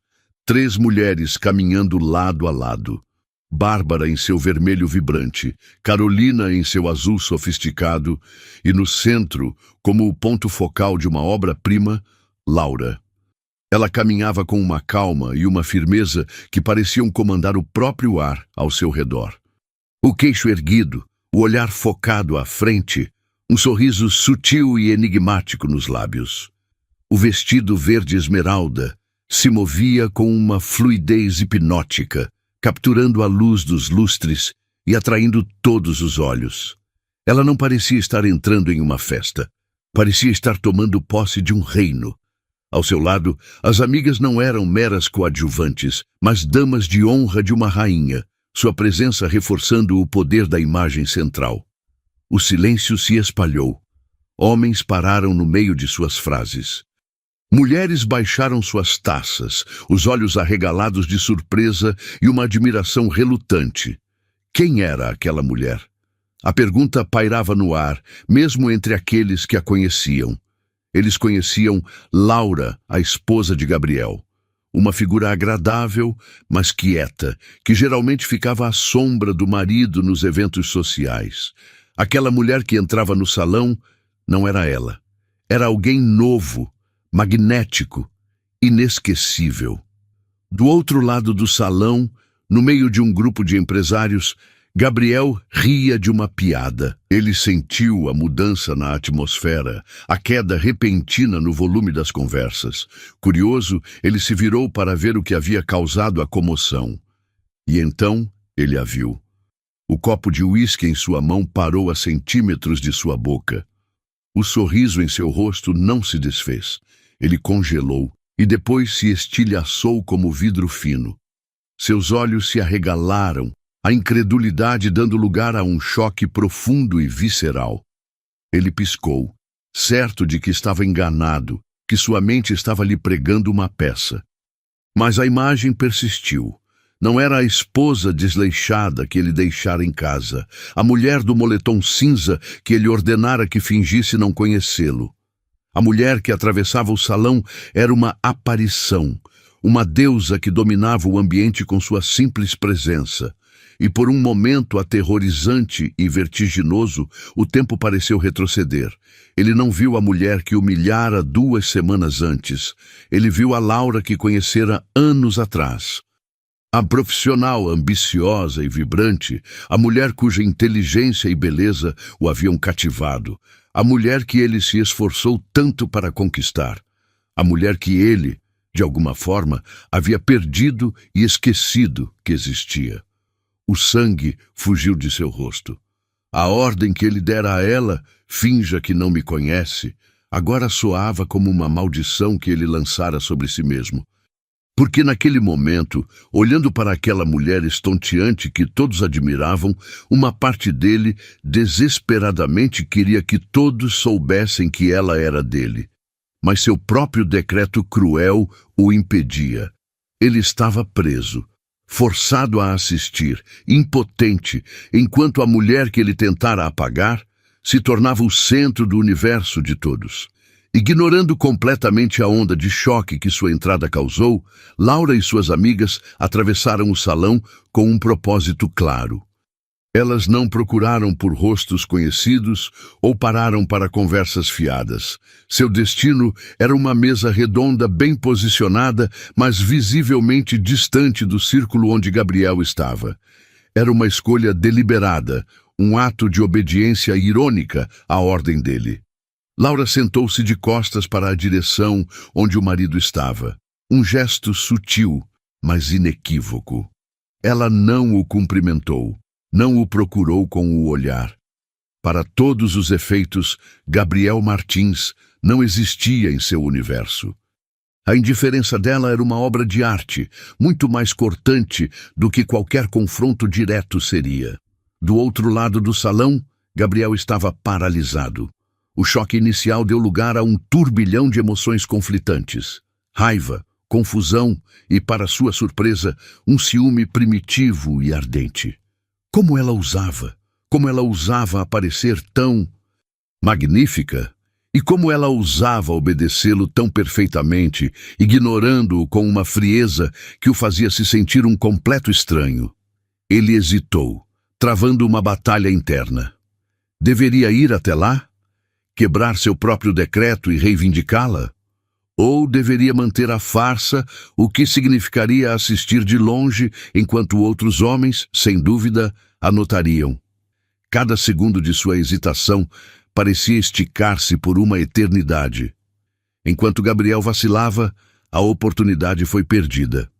3 mulheres caminhando lado a lado. Bárbara em seu vermelho vibrante, Carolina em seu azul sofisticado e no centro, como o ponto focal de uma obra-prima, Laura. Ela caminhava com uma calma e uma firmeza que pareciam comandar o próprio ar ao seu redor. O queixo erguido, o olhar focado à frente, um sorriso sutil e enigmático nos lábios. O vestido verde esmeralda se movia com uma fluidez hipnótica, capturando a luz dos lustres e atraindo todos os olhos. Ela não parecia estar entrando em uma festa. Parecia estar tomando posse de um reino. Ao seu lado, as amigas não eram meras coadjuvantes, mas damas de honra de uma rainha, sua presença reforçando o poder da imagem central. O silêncio se espalhou. Homens pararam no meio de suas frases. Mulheres baixaram suas taças, os olhos arregalados de surpresa e uma admiração relutante. Quem era aquela mulher? A pergunta pairava no ar, mesmo entre aqueles que a conheciam. Eles conheciam Laura, a esposa de Gabriel. Uma figura agradável, mas quieta, que geralmente ficava à sombra do marido nos eventos sociais. Aquela mulher que entrava no salão não era ela. Era alguém novo, magnético, inesquecível. Do outro lado do salão, no meio de um grupo de empresários, Gabriel ria de uma piada. Ele sentiu a mudança na atmosfera, a queda repentina no volume das conversas. Curioso, ele se virou para ver o que havia causado a comoção. E então ele a viu. O copo de uísque em sua mão parou a centímetros de sua boca. O sorriso em seu rosto não se desfez. Ele congelou e depois se estilhaçou como vidro fino. Seus olhos se arregalaram, a incredulidade dando lugar a um choque profundo e visceral. Ele piscou, certo de que estava enganado, que sua mente estava lhe pregando uma peça. Mas a imagem persistiu. Não era a esposa desleixada que ele deixara em casa, a mulher do moletom cinza que ele ordenara que fingisse não conhecê-lo. A mulher que atravessava o salão era uma aparição, uma deusa que dominava o ambiente com sua simples presença. E por um momento aterrorizante e vertiginoso, o tempo pareceu retroceder. Ele não viu a mulher que humilhara 2 semanas antes. Ele viu a Laura que conhecera anos atrás. A profissional ambiciosa e vibrante, a mulher cuja inteligência e beleza o haviam cativado, a mulher que ele se esforçou tanto para conquistar, a mulher que ele, de alguma forma, havia perdido e esquecido que existia. O sangue fugiu de seu rosto. A ordem que ele dera a ela, finja que não me conhece, agora soava como uma maldição que ele lançara sobre si mesmo. Porque naquele momento, olhando para aquela mulher estonteante que todos admiravam, uma parte dele desesperadamente queria que todos soubessem que ela era dele. Mas seu próprio decreto cruel o impedia. Ele estava preso, forçado a assistir, impotente, enquanto a mulher que ele tentara apagar se tornava o centro do universo de todos. Ignorando completamente a onda de choque que sua entrada causou, Laura e suas amigas atravessaram o salão com um propósito claro. Elas não procuraram por rostos conhecidos ou pararam para conversas fiadas. Seu destino era uma mesa redonda bem posicionada, mas visivelmente distante do círculo onde Gabriel estava. Era uma escolha deliberada, um ato de obediência irônica à ordem dele. Laura sentou-se de costas para a direção onde o marido estava. Um gesto sutil, mas inequívoco. Ela não o cumprimentou. Não o procurou com o olhar. Para todos os efeitos, Gabriel Martins não existia em seu universo. A indiferença dela era uma obra de arte, muito mais cortante do que qualquer confronto direto seria. Do outro lado do salão, Gabriel estava paralisado. O choque inicial deu lugar a um turbilhão de emoções conflitantes. Raiva, confusão e, para sua surpresa, um ciúme primitivo e ardente. Como ela ousava aparecer tão magnífica, e como ela ousava obedecê-lo tão perfeitamente, ignorando-o com uma frieza que o fazia se sentir um completo estranho. Ele hesitou, travando uma batalha interna. Deveria ir até lá? Quebrar seu próprio decreto e reivindicá-la? Ou deveria manter a farsa, o que significaria assistir de longe enquanto outros homens, sem dúvida, a notariam? Cada segundo de sua hesitação parecia esticar-se por uma eternidade. Enquanto Gabriel vacilava, a oportunidade foi perdida.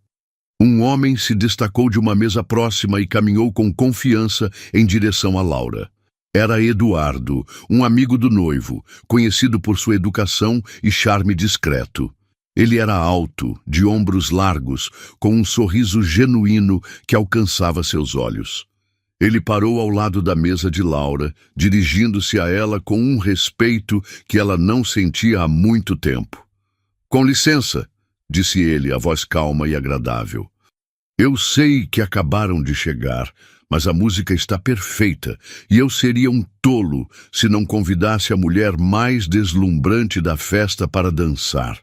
Um homem se destacou de uma mesa próxima e caminhou com confiança em direção a Laura. Era Eduardo, um amigo do noivo, conhecido por sua educação e charme discreto. Ele era alto, de ombros largos, com um sorriso genuíno que alcançava seus olhos. Ele parou ao lado da mesa de Laura, dirigindo-se a ela com um respeito que ela não sentia há muito tempo. "Com licença", disse ele, a voz calma e agradável. "Eu sei que acabaram de chegar, mas a música está perfeita e eu seria um tolo se não convidasse a mulher mais deslumbrante da festa para dançar."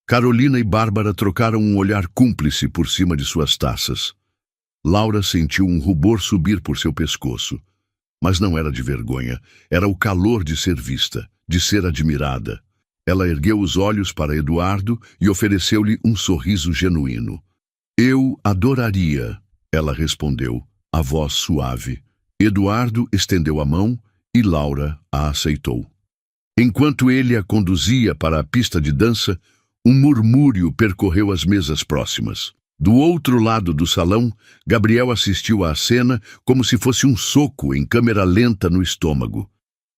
Carolina e Bárbara trocaram um olhar cúmplice por cima de suas taças. Laura sentiu um rubor subir por seu pescoço. Mas não era de vergonha, era o calor de ser vista, de ser admirada. Ela ergueu os olhos para Eduardo e ofereceu-lhe um sorriso genuíno. "Eu adoraria", ela respondeu, a voz suave. Eduardo estendeu a mão e Laura a aceitou. Enquanto ele a conduzia para a pista de dança, um murmúrio percorreu as mesas próximas. Do outro lado do salão, Gabriel assistiu à cena como se fosse um soco em câmera lenta no estômago.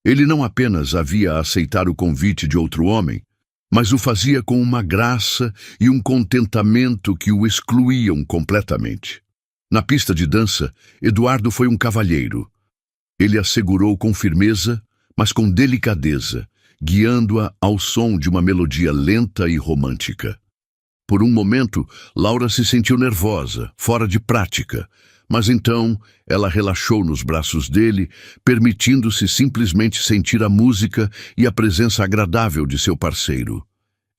Ele não apenas havia a aceitar o convite de outro homem, mas o fazia com uma graça e um contentamento que o excluíam completamente. Na pista de dança, Eduardo foi um cavalheiro. Ele a segurou com firmeza, mas com delicadeza, guiando-a ao som de uma melodia lenta e romântica. Por um momento, Laura se sentiu nervosa, fora de prática, mas então ela relaxou nos braços dele, permitindo-se simplesmente sentir a música e a presença agradável de seu parceiro.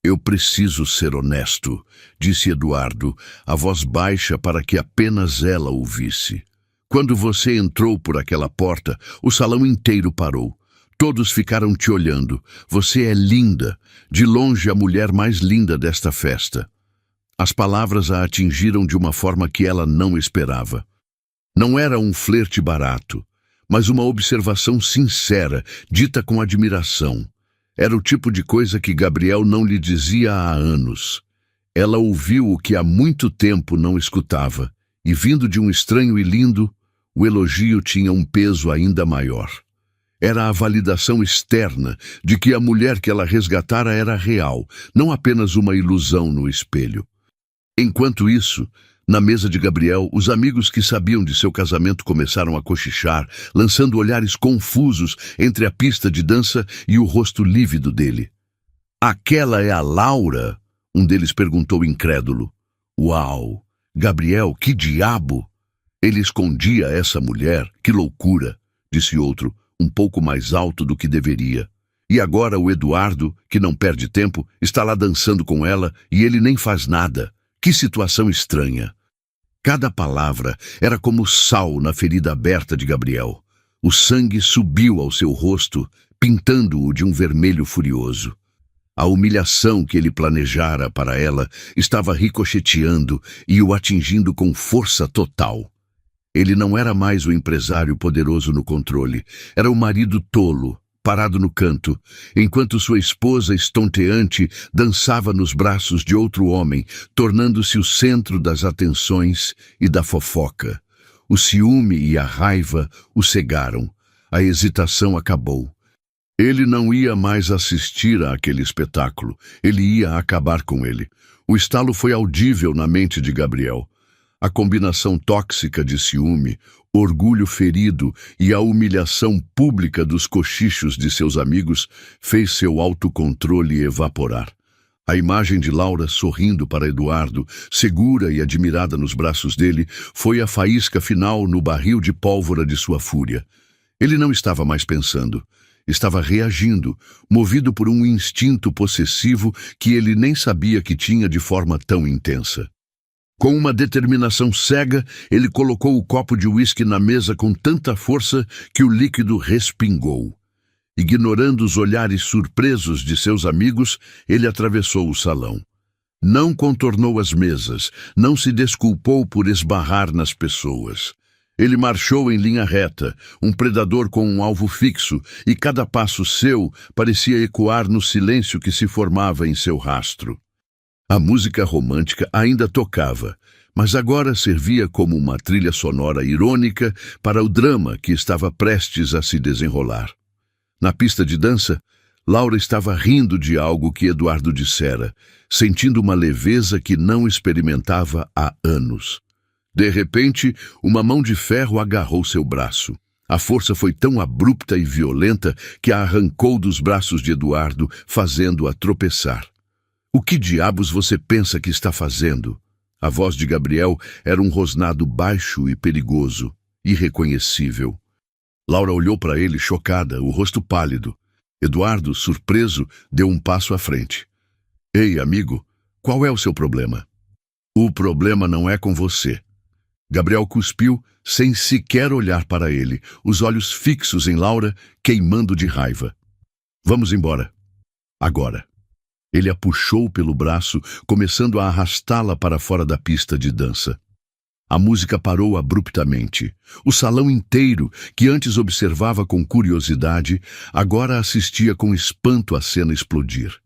"Eu preciso ser honesto", disse Eduardo, a voz baixa para que apenas ela ouvisse. "Quando você entrou por aquela porta, o salão inteiro parou. Todos ficaram te olhando. Você é linda, de longe a mulher mais linda desta festa." As palavras a atingiram de uma forma que ela não esperava. Não era um flerte barato, mas uma observação sincera, dita com admiração. Era o tipo de coisa que Gabriel não lhe dizia há anos. Ela ouviu o que há muito tempo não escutava, e vindo de um estranho e lindo, o elogio tinha um peso ainda maior. Era a validação externa de que a mulher que ela resgatara era real, não apenas uma ilusão no espelho. Enquanto isso, na mesa de Gabriel, os amigos que sabiam de seu casamento começaram a cochichar, lançando olhares confusos entre a pista de dança e o rosto lívido dele. "Aquela é a Laura?" um deles perguntou incrédulo. "Uau! Gabriel, que diabo! Ele escondia essa mulher, que loucura!" disse outro, um pouco mais alto do que deveria. "E agora o Eduardo, que não perde tempo, está lá dançando com ela e ele nem faz nada. Que situação estranha." Cada palavra era como sal na ferida aberta de Gabriel. O sangue subiu ao seu rosto, pintando-o de um vermelho furioso. A humilhação que ele planejara para ela estava ricocheteando e o atingindo com força total. Ele não era mais o empresário poderoso no controle, era o marido tolo, parado no canto, enquanto sua esposa estonteante dançava nos braços de outro homem, tornando-se o centro das atenções e da fofoca. O ciúme e a raiva o cegaram. A hesitação acabou. Ele não ia mais assistir àquele espetáculo. Ele ia acabar com ele. O estalo foi audível na mente de Gabriel. A combinação tóxica de ciúme, orgulho ferido e a humilhação pública dos cochichos de seus amigos fez seu autocontrole evaporar. A imagem de Laura sorrindo para Eduardo, segura e admirada nos braços dele, foi a faísca final no barril de pólvora de sua fúria. Ele não estava mais pensando. Estava reagindo, movido por um instinto possessivo que ele nem sabia que tinha de forma tão intensa. Com uma determinação cega, ele colocou o copo de uísque na mesa com tanta força que o líquido respingou. Ignorando os olhares surpresos de seus amigos, ele atravessou o salão. Não contornou as mesas, não se desculpou por esbarrar nas pessoas. Ele marchou em linha reta, um predador com um alvo fixo, e cada passo seu parecia ecoar no silêncio que se formava em seu rastro. A música romântica ainda tocava, mas agora servia como uma trilha sonora irônica para o drama que estava prestes a se desenrolar. Na pista de dança, Laura estava rindo de algo que Eduardo dissera, sentindo uma leveza que não experimentava há anos. De repente, uma mão de ferro agarrou seu braço. A força foi tão abrupta e violenta que a arrancou dos braços de Eduardo, fazendo-a tropeçar. "O que diabos você pensa que está fazendo?" A voz de Gabriel era um rosnado baixo e perigoso, irreconhecível. Laura olhou para ele chocada, o rosto pálido. Eduardo, surpreso, deu um passo à frente. "Ei, amigo, qual é o seu problema?" "O problema não é com você." Gabriel cuspiu, sem sequer olhar para ele, os olhos fixos em Laura, queimando de raiva. "Vamos embora. Agora." Ele a puxou pelo braço, começando a arrastá-la para fora da pista de dança. A música parou abruptamente. O salão inteiro, que antes observava com curiosidade, agora assistia com espanto à cena explodir.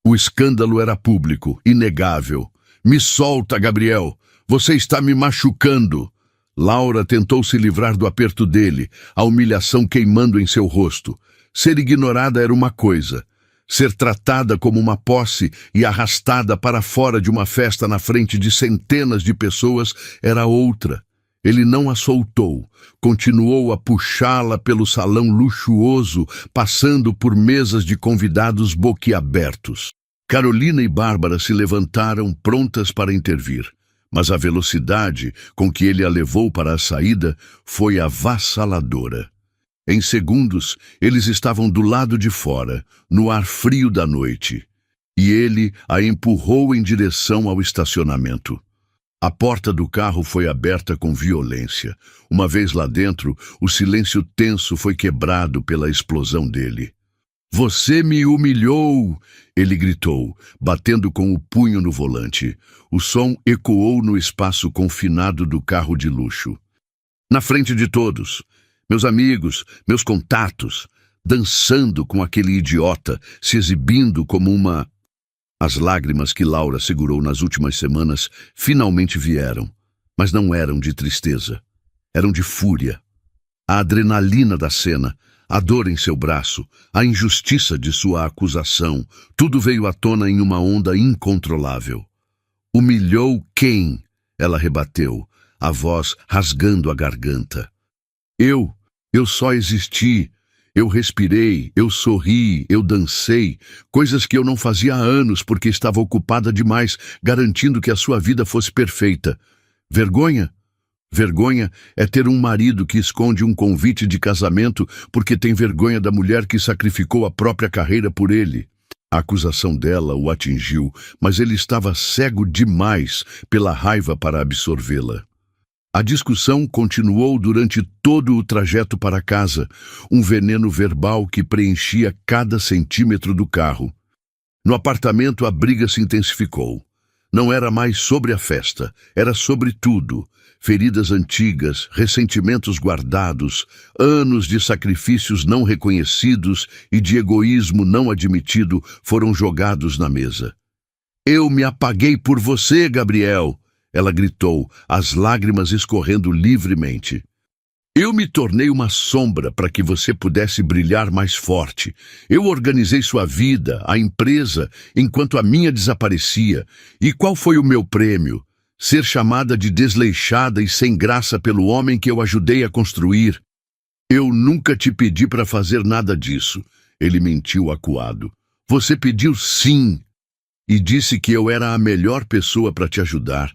O escândalo era público, inegável. "Me solta, Gabriel! Você está me machucando!" Laura tentou se livrar do aperto dele, a humilhação queimando em seu rosto. Ser ignorada era uma coisa. Ser tratada como uma posse e arrastada para fora de uma festa na frente de centenas de pessoas era outra. Ele não a soltou, continuou a puxá-la pelo salão luxuoso, passando por mesas de convidados boquiabertos. Carolina e Bárbara se levantaram prontas para intervir, mas a velocidade com que ele a levou para a saída foi avassaladora. Em segundos, eles estavam do lado de fora, no ar frio da noite, e ele a empurrou em direção ao estacionamento. A porta do carro foi aberta com violência. Uma vez lá dentro, o silêncio tenso foi quebrado pela explosão dele. "Você me humilhou!" ele gritou, batendo com o punho no volante. O som ecoou no espaço confinado do carro de luxo. Na frente de todos, meus amigos, meus contatos, dançando com aquele idiota, se exibindo como uma... As lágrimas que Laura segurou nas últimas semanas finalmente vieram, mas não eram de tristeza, eram de fúria. A adrenalina da cena, a dor em seu braço, a injustiça de sua acusação, tudo veio à tona em uma onda incontrolável. "Humilhou quem?" ela rebateu, a voz rasgando a garganta. Eu só existi, eu respirei, eu sorri, eu dancei, coisas que eu não fazia há anos porque estava ocupada demais, garantindo que a sua vida fosse perfeita. Vergonha? Vergonha é ter um marido que esconde um convite de casamento porque tem vergonha da mulher que sacrificou a própria carreira por ele. A acusação dela o atingiu, mas ele estava cego demais pela raiva para absorvê-la. A discussão continuou durante todo o trajeto para casa, um veneno verbal que preenchia cada centímetro do carro. No apartamento, a briga se intensificou. Não era mais sobre a festa, era sobre tudo. Feridas antigas, ressentimentos guardados, anos de sacrifícios não reconhecidos e de egoísmo não admitido foram jogados na mesa. "Eu me apaguei por você, Gabriel!" Ela gritou, as lágrimas escorrendo livremente. "Eu me tornei uma sombra para que você pudesse brilhar mais forte. Eu organizei sua vida, a empresa, enquanto a minha desaparecia. E qual foi o meu prêmio? Ser chamada de desleixada e sem graça pelo homem que eu ajudei a construir. Eu nunca te pedi para fazer nada disso." Ele mentiu acuado. "Você pediu sim, e disse que eu era a melhor pessoa para te ajudar.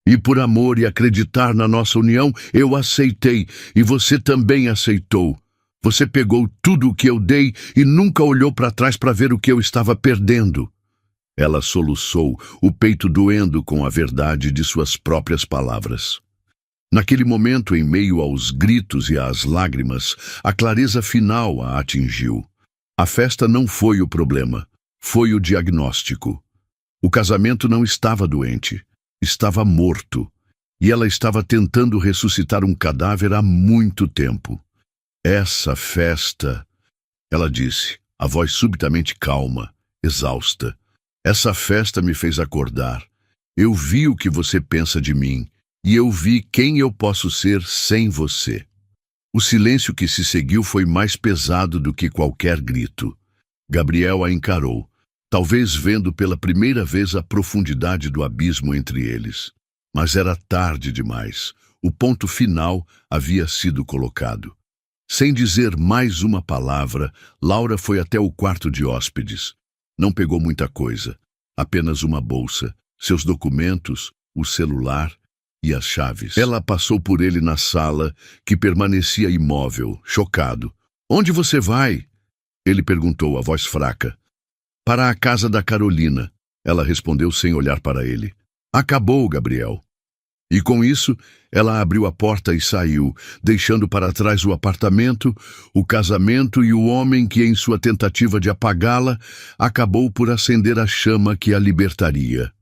E por amor e acreditar na nossa união, eu aceitei, e você também aceitou. Você pegou tudo o que eu dei e nunca olhou para trás para ver o que eu estava perdendo." Ela soluçou, o peito doendo com a verdade de suas próprias palavras. Naquele momento, em meio aos gritos e às lágrimas, a clareza final a atingiu. A festa não foi o problema, foi o diagnóstico. O casamento não estava doente. Estava morto, e ela estava tentando ressuscitar um cadáver há muito tempo. "Essa festa," ela disse, a voz subitamente calma, exausta. "Essa festa me fez acordar. Eu vi o que você pensa de mim, e eu vi quem eu posso ser sem você." O silêncio que se seguiu foi mais pesado do que qualquer grito. Gabriel a encarou, talvez vendo pela primeira vez a profundidade do abismo entre eles. Mas era tarde demais. O ponto final havia sido colocado. Sem dizer mais uma palavra, Laura foi até o quarto de hóspedes. Não pegou muita coisa, apenas uma bolsa, seus documentos, o celular e as chaves. Ela passou por ele na sala, que permanecia imóvel, chocado. "Onde você vai?" Ele perguntou, a voz fraca. "Para a casa da Carolina," ela respondeu sem olhar para ele. "Acabou, Gabriel." E com isso, ela abriu a porta e saiu, deixando para trás o apartamento, o casamento e o homem que, em sua tentativa de apagá-la, acabou por acender a chama que a libertaria.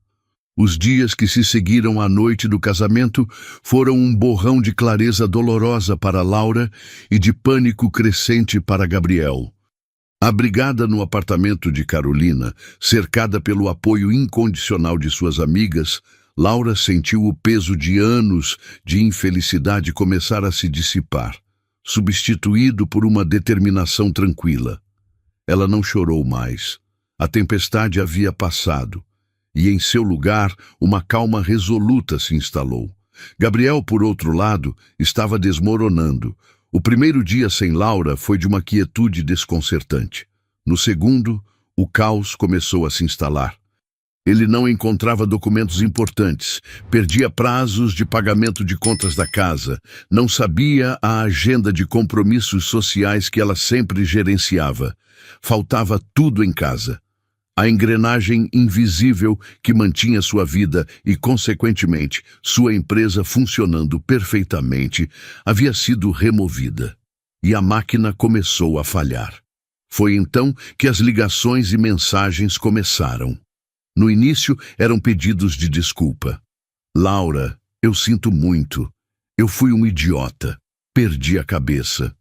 Os dias que se seguiram à noite do casamento foram um borrão de clareza dolorosa para Laura e de pânico crescente para Gabriel. Abrigada no apartamento de Carolina, cercada pelo apoio incondicional de suas amigas, Laura sentiu o peso de anos de infelicidade começar a se dissipar, substituído por uma determinação tranquila. Ela não chorou mais. A tempestade havia passado, e em seu lugar uma calma resoluta se instalou. Gabriel, por outro lado, estava desmoronando. O primeiro dia sem Laura foi de uma quietude desconcertante. No segundo, o caos começou a se instalar. Ele não encontrava documentos importantes, perdia prazos de pagamento de contas da casa, não sabia a agenda de compromissos sociais que ela sempre gerenciava. Faltava tudo em casa. A engrenagem invisível que mantinha sua vida e, consequentemente, sua empresa funcionando perfeitamente, havia sido removida. E a máquina começou a falhar. Foi então que as ligações e mensagens começaram. No início, eram pedidos de desculpa. "Laura, eu sinto muito. Eu fui um idiota. Perdi a cabeça."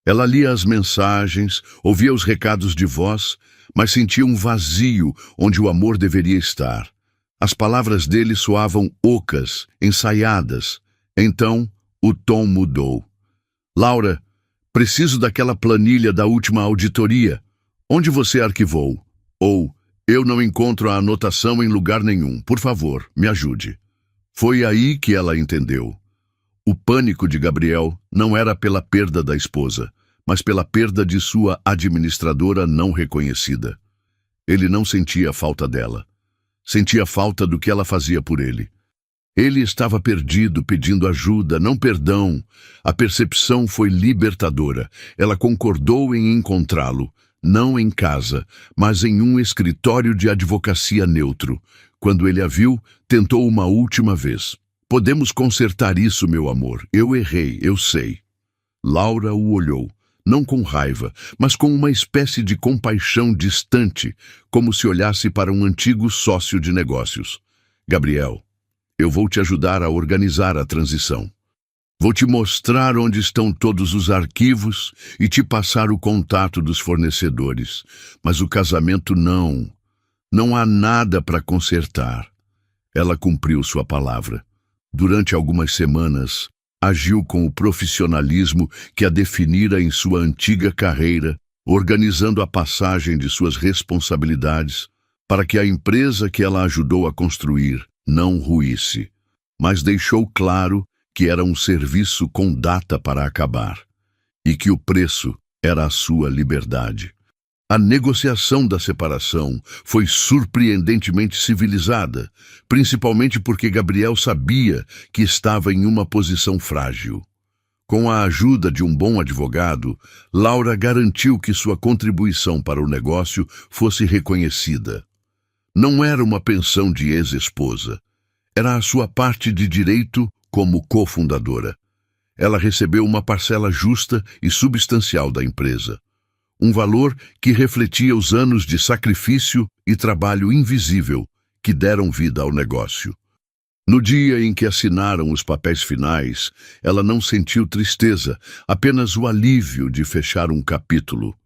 Ela lia as mensagens, ouvia os recados de voz, mas sentia um vazio onde o amor deveria estar. As palavras dele soavam ocas, ensaiadas. Então, o tom mudou. "Laura, preciso daquela planilha da última auditoria. Onde você arquivou?" Ou, "Eu não encontro a anotação em lugar nenhum. Por favor, me ajude." Foi aí que ela entendeu. O pânico de Gabriel não era pela perda da esposa, mas pela perda de sua administradora não reconhecida. Ele não sentia falta dela. Sentia falta do que ela fazia por ele. Ele estava perdido, pedindo ajuda, não perdão. A percepção foi libertadora. Ela concordou em encontrá-lo, não em casa, mas em um escritório de advocacia neutro. Quando ele a viu, tentou uma última vez. Podemos consertar isso, meu amor. Eu errei, eu sei. Laura o olhou, não com raiva, mas com uma espécie de compaixão distante, como se olhasse para um antigo sócio de negócios. Gabriel, eu vou te ajudar a organizar a transição. Vou te mostrar onde estão todos os arquivos e te passar o contato dos fornecedores. Mas o casamento não. Não há nada para consertar. Ela cumpriu sua palavra. Durante algumas semanas, agiu com o profissionalismo que a definira em sua antiga carreira, organizando a passagem de suas responsabilidades para que a empresa que ela ajudou a construir não ruísse, mas deixou claro que era um serviço com data para acabar e que o preço era a sua liberdade. A negociação da separação foi surpreendentemente civilizada, principalmente porque Gabriel sabia que estava em uma posição frágil. Com a ajuda de um bom advogado, Laura garantiu que sua contribuição para o negócio fosse reconhecida. Não era uma pensão de ex-esposa, era a sua parte de direito como cofundadora. Ela recebeu uma parcela justa e substancial da empresa. Um valor que refletia os anos de sacrifício e trabalho invisível que deram vida ao negócio. No dia em que assinaram os papéis finais, ela não sentiu tristeza, apenas o alívio de fechar um capítulo.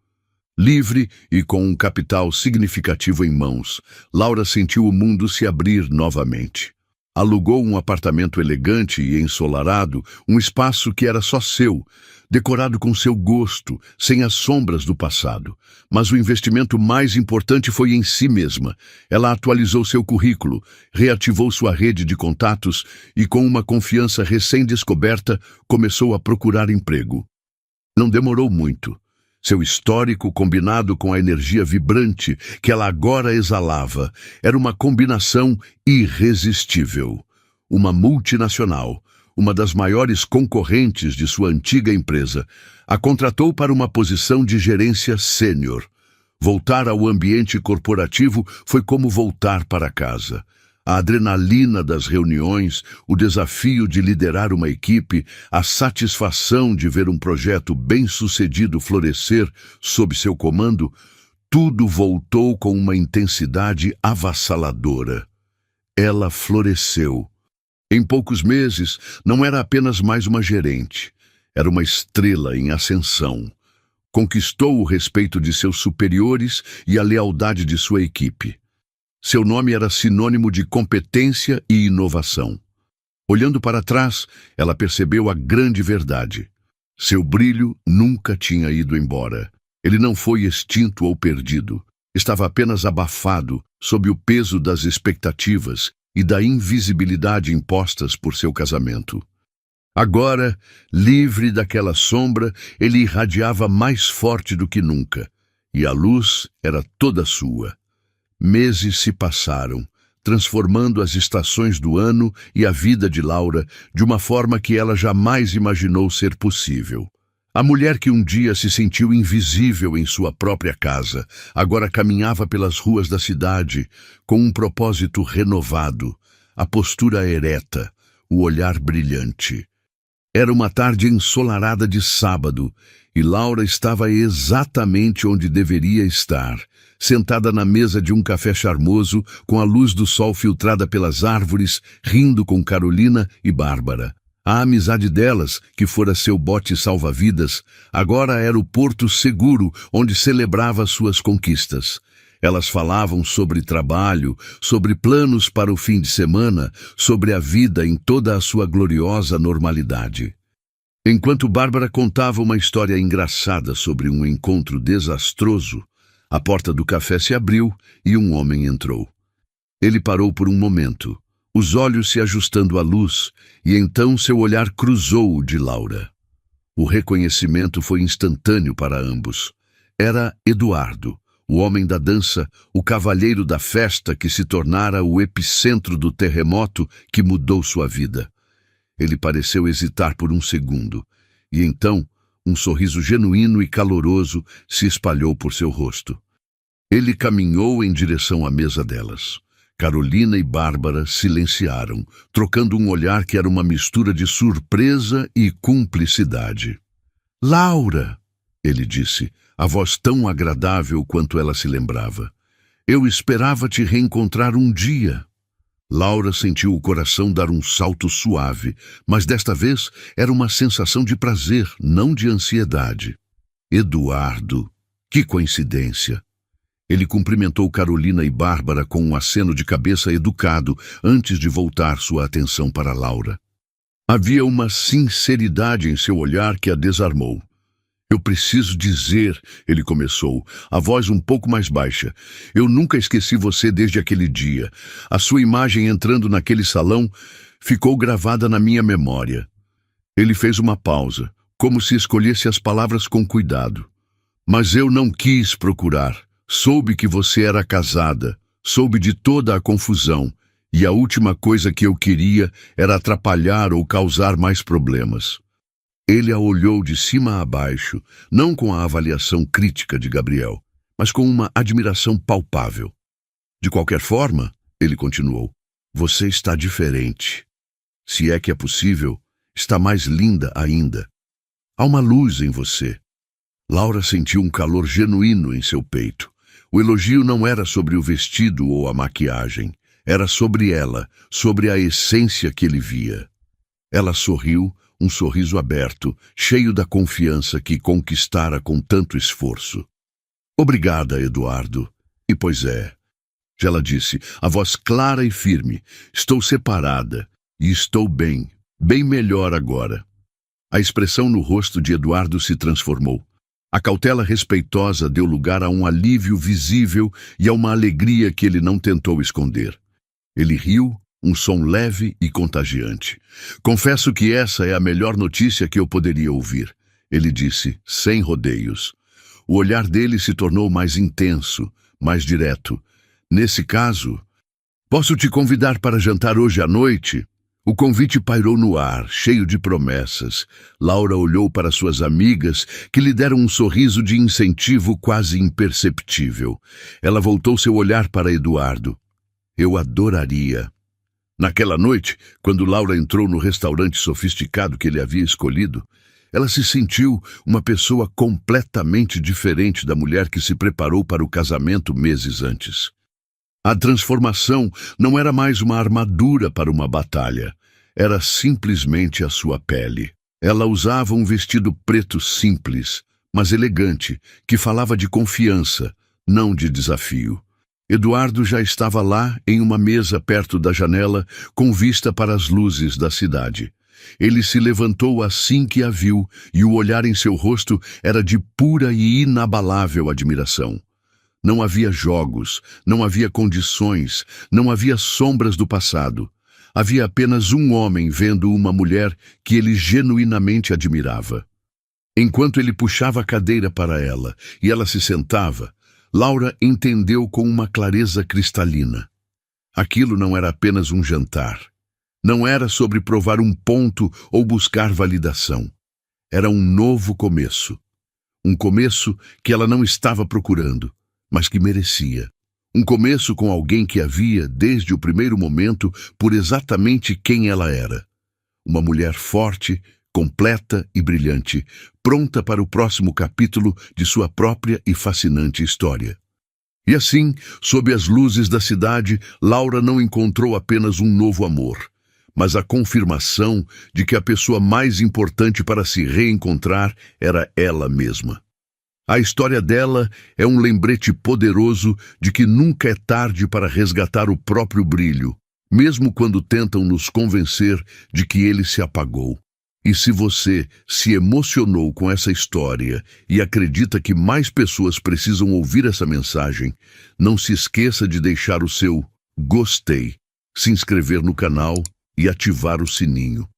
Livre e com um capital significativo em mãos, Laura sentiu o mundo se abrir novamente. Alugou um apartamento elegante e ensolarado, um espaço que era só seu, decorado com seu gosto, sem as sombras do passado. Mas o investimento mais importante foi em si mesma. Ela atualizou seu currículo, reativou sua rede de contatos e, com uma confiança recém-descoberta, começou a procurar emprego. Não demorou muito. Seu histórico, combinado com a energia vibrante que ela agora exalava, era uma combinação irresistível. Uma multinacional, uma das maiores concorrentes de sua antiga empresa, a contratou para uma posição de gerência sênior. Voltar ao ambiente corporativo foi como voltar para casa. A adrenalina das reuniões, o desafio de liderar uma equipe, a satisfação de ver um projeto bem-sucedido florescer sob seu comando, tudo voltou com uma intensidade avassaladora. Ela floresceu. Em poucos meses, não era apenas mais uma gerente, era uma estrela em ascensão. Conquistou o respeito de seus superiores e a lealdade de sua equipe. Seu nome era sinônimo de competência e inovação. Olhando para trás, ela percebeu a grande verdade. Seu brilho nunca tinha ido embora. Ele não foi extinto ou perdido. Estava apenas abafado sob o peso das expectativas e da invisibilidade impostas por seu casamento. Agora, livre daquela sombra, ele irradiava mais forte do que nunca, e a luz era toda sua. Meses se passaram, transformando as estações do ano e a vida de Laura de uma forma que ela jamais imaginou ser possível. A mulher que um dia se sentiu invisível em sua própria casa, agora caminhava pelas ruas da cidade com um propósito renovado, a postura ereta, o olhar brilhante. Era uma tarde ensolarada de sábado e Laura estava exatamente onde deveria estar, sentada na mesa de um café charmoso, com a luz do sol filtrada pelas árvores, rindo com Carolina e Bárbara. A amizade delas, que fora seu bote salva-vidas, agora era o porto seguro onde celebrava suas conquistas. Elas falavam sobre trabalho, sobre planos para o fim de semana, sobre a vida em toda a sua gloriosa normalidade. Enquanto Bárbara contava uma história engraçada sobre um encontro desastroso, a porta do café se abriu e um homem entrou. Ele parou por um momento, os olhos se ajustando à luz, e então seu olhar cruzou o de Laura. O reconhecimento foi instantâneo para ambos. Era Eduardo, o homem da dança, o cavalheiro da festa que se tornara o epicentro do terremoto que mudou sua vida. Ele pareceu hesitar por um segundo, e então um sorriso genuíno e caloroso se espalhou por seu rosto. Ele caminhou em direção à mesa delas. Carolina e Bárbara silenciaram, trocando um olhar que era uma mistura de surpresa e cumplicidade. "Laura!" ele disse, a voz tão agradável quanto ela se lembrava. "Eu esperava te reencontrar um dia." Laura sentiu o coração dar um salto suave, mas desta vez era uma sensação de prazer, não de ansiedade. Eduardo! Que coincidência! Ele cumprimentou Carolina e Bárbara com um aceno de cabeça educado antes de voltar sua atenção para Laura. Havia uma sinceridade em seu olhar que a desarmou. "Eu preciso dizer", ele começou, a voz um pouco mais baixa. "Eu nunca esqueci você desde aquele dia. A sua imagem entrando naquele salão ficou gravada na minha memória." Ele fez uma pausa, como se escolhesse as palavras com cuidado. "Mas eu não quis procurar. Soube que você era casada, soube de toda a confusão, e a última coisa que eu queria era atrapalhar ou causar mais problemas." Ele a olhou de cima a baixo, não com a avaliação crítica de Gabriel, mas com uma admiração palpável. "De qualquer forma", ele continuou, "você está diferente. Se é que é possível, está mais linda ainda. Há uma luz em você." Laura sentiu um calor genuíno em seu peito. O elogio não era sobre o vestido ou a maquiagem, era sobre ela, sobre a essência que ele via. Ela sorriu, um sorriso aberto, cheio da confiança que conquistara com tanto esforço. "Obrigada, Eduardo." "E pois é," ela disse, a voz clara e firme, "estou separada e estou bem, bem melhor agora." A expressão no rosto de Eduardo se transformou. A cautela respeitosa deu lugar a um alívio visível e a uma alegria que ele não tentou esconder. Ele riu, um som leve e contagiante. "Confesso que essa é a melhor notícia que eu poderia ouvir," ele disse, sem rodeios. O olhar dele se tornou mais intenso, mais direto. "Nesse caso, posso te convidar para jantar hoje à noite?" O convite pairou no ar, cheio de promessas. Laura olhou para suas amigas, que lhe deram um sorriso de incentivo quase imperceptível. Ela voltou seu olhar para Eduardo. "Eu adoraria." Naquela noite, quando Laura entrou no restaurante sofisticado que ele havia escolhido, ela se sentiu uma pessoa completamente diferente da mulher que se preparou para o casamento meses antes. A transformação não era mais uma armadura para uma batalha, era simplesmente a sua pele. Ela usava um vestido preto simples, mas elegante, que falava de confiança, não de desafio. Eduardo já estava lá, em uma mesa perto da janela, com vista para as luzes da cidade. Ele se levantou assim que a viu, e o olhar em seu rosto era de pura e inabalável admiração. Não havia jogos, não havia condições, não havia sombras do passado. Havia apenas um homem vendo uma mulher que ele genuinamente admirava. Enquanto ele puxava a cadeira para ela e ela se sentava, Laura entendeu com uma clareza cristalina. Aquilo não era apenas um jantar. Não era sobre provar um ponto ou buscar validação. Era um novo começo. Um começo que ela não estava procurando, mas que merecia. Um começo com alguém que a via, desde o primeiro momento, por exatamente quem ela era. Uma mulher forte, completa e brilhante, pronta para o próximo capítulo de sua própria e fascinante história. E assim, sob as luzes da cidade, Laura não encontrou apenas um novo amor, mas a confirmação de que a pessoa mais importante para se reencontrar era ela mesma. A história dela é um lembrete poderoso de que nunca é tarde para resgatar o próprio brilho, mesmo quando tentam nos convencer de que ele se apagou. E se você se emocionou com essa história e acredita que mais pessoas precisam ouvir essa mensagem, não se esqueça de deixar o seu gostei, se inscrever no canal e ativar o sininho.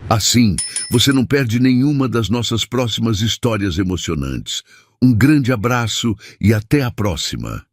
Assim, você não perde nenhuma das nossas próximas histórias emocionantes. Um grande abraço e até a próxima!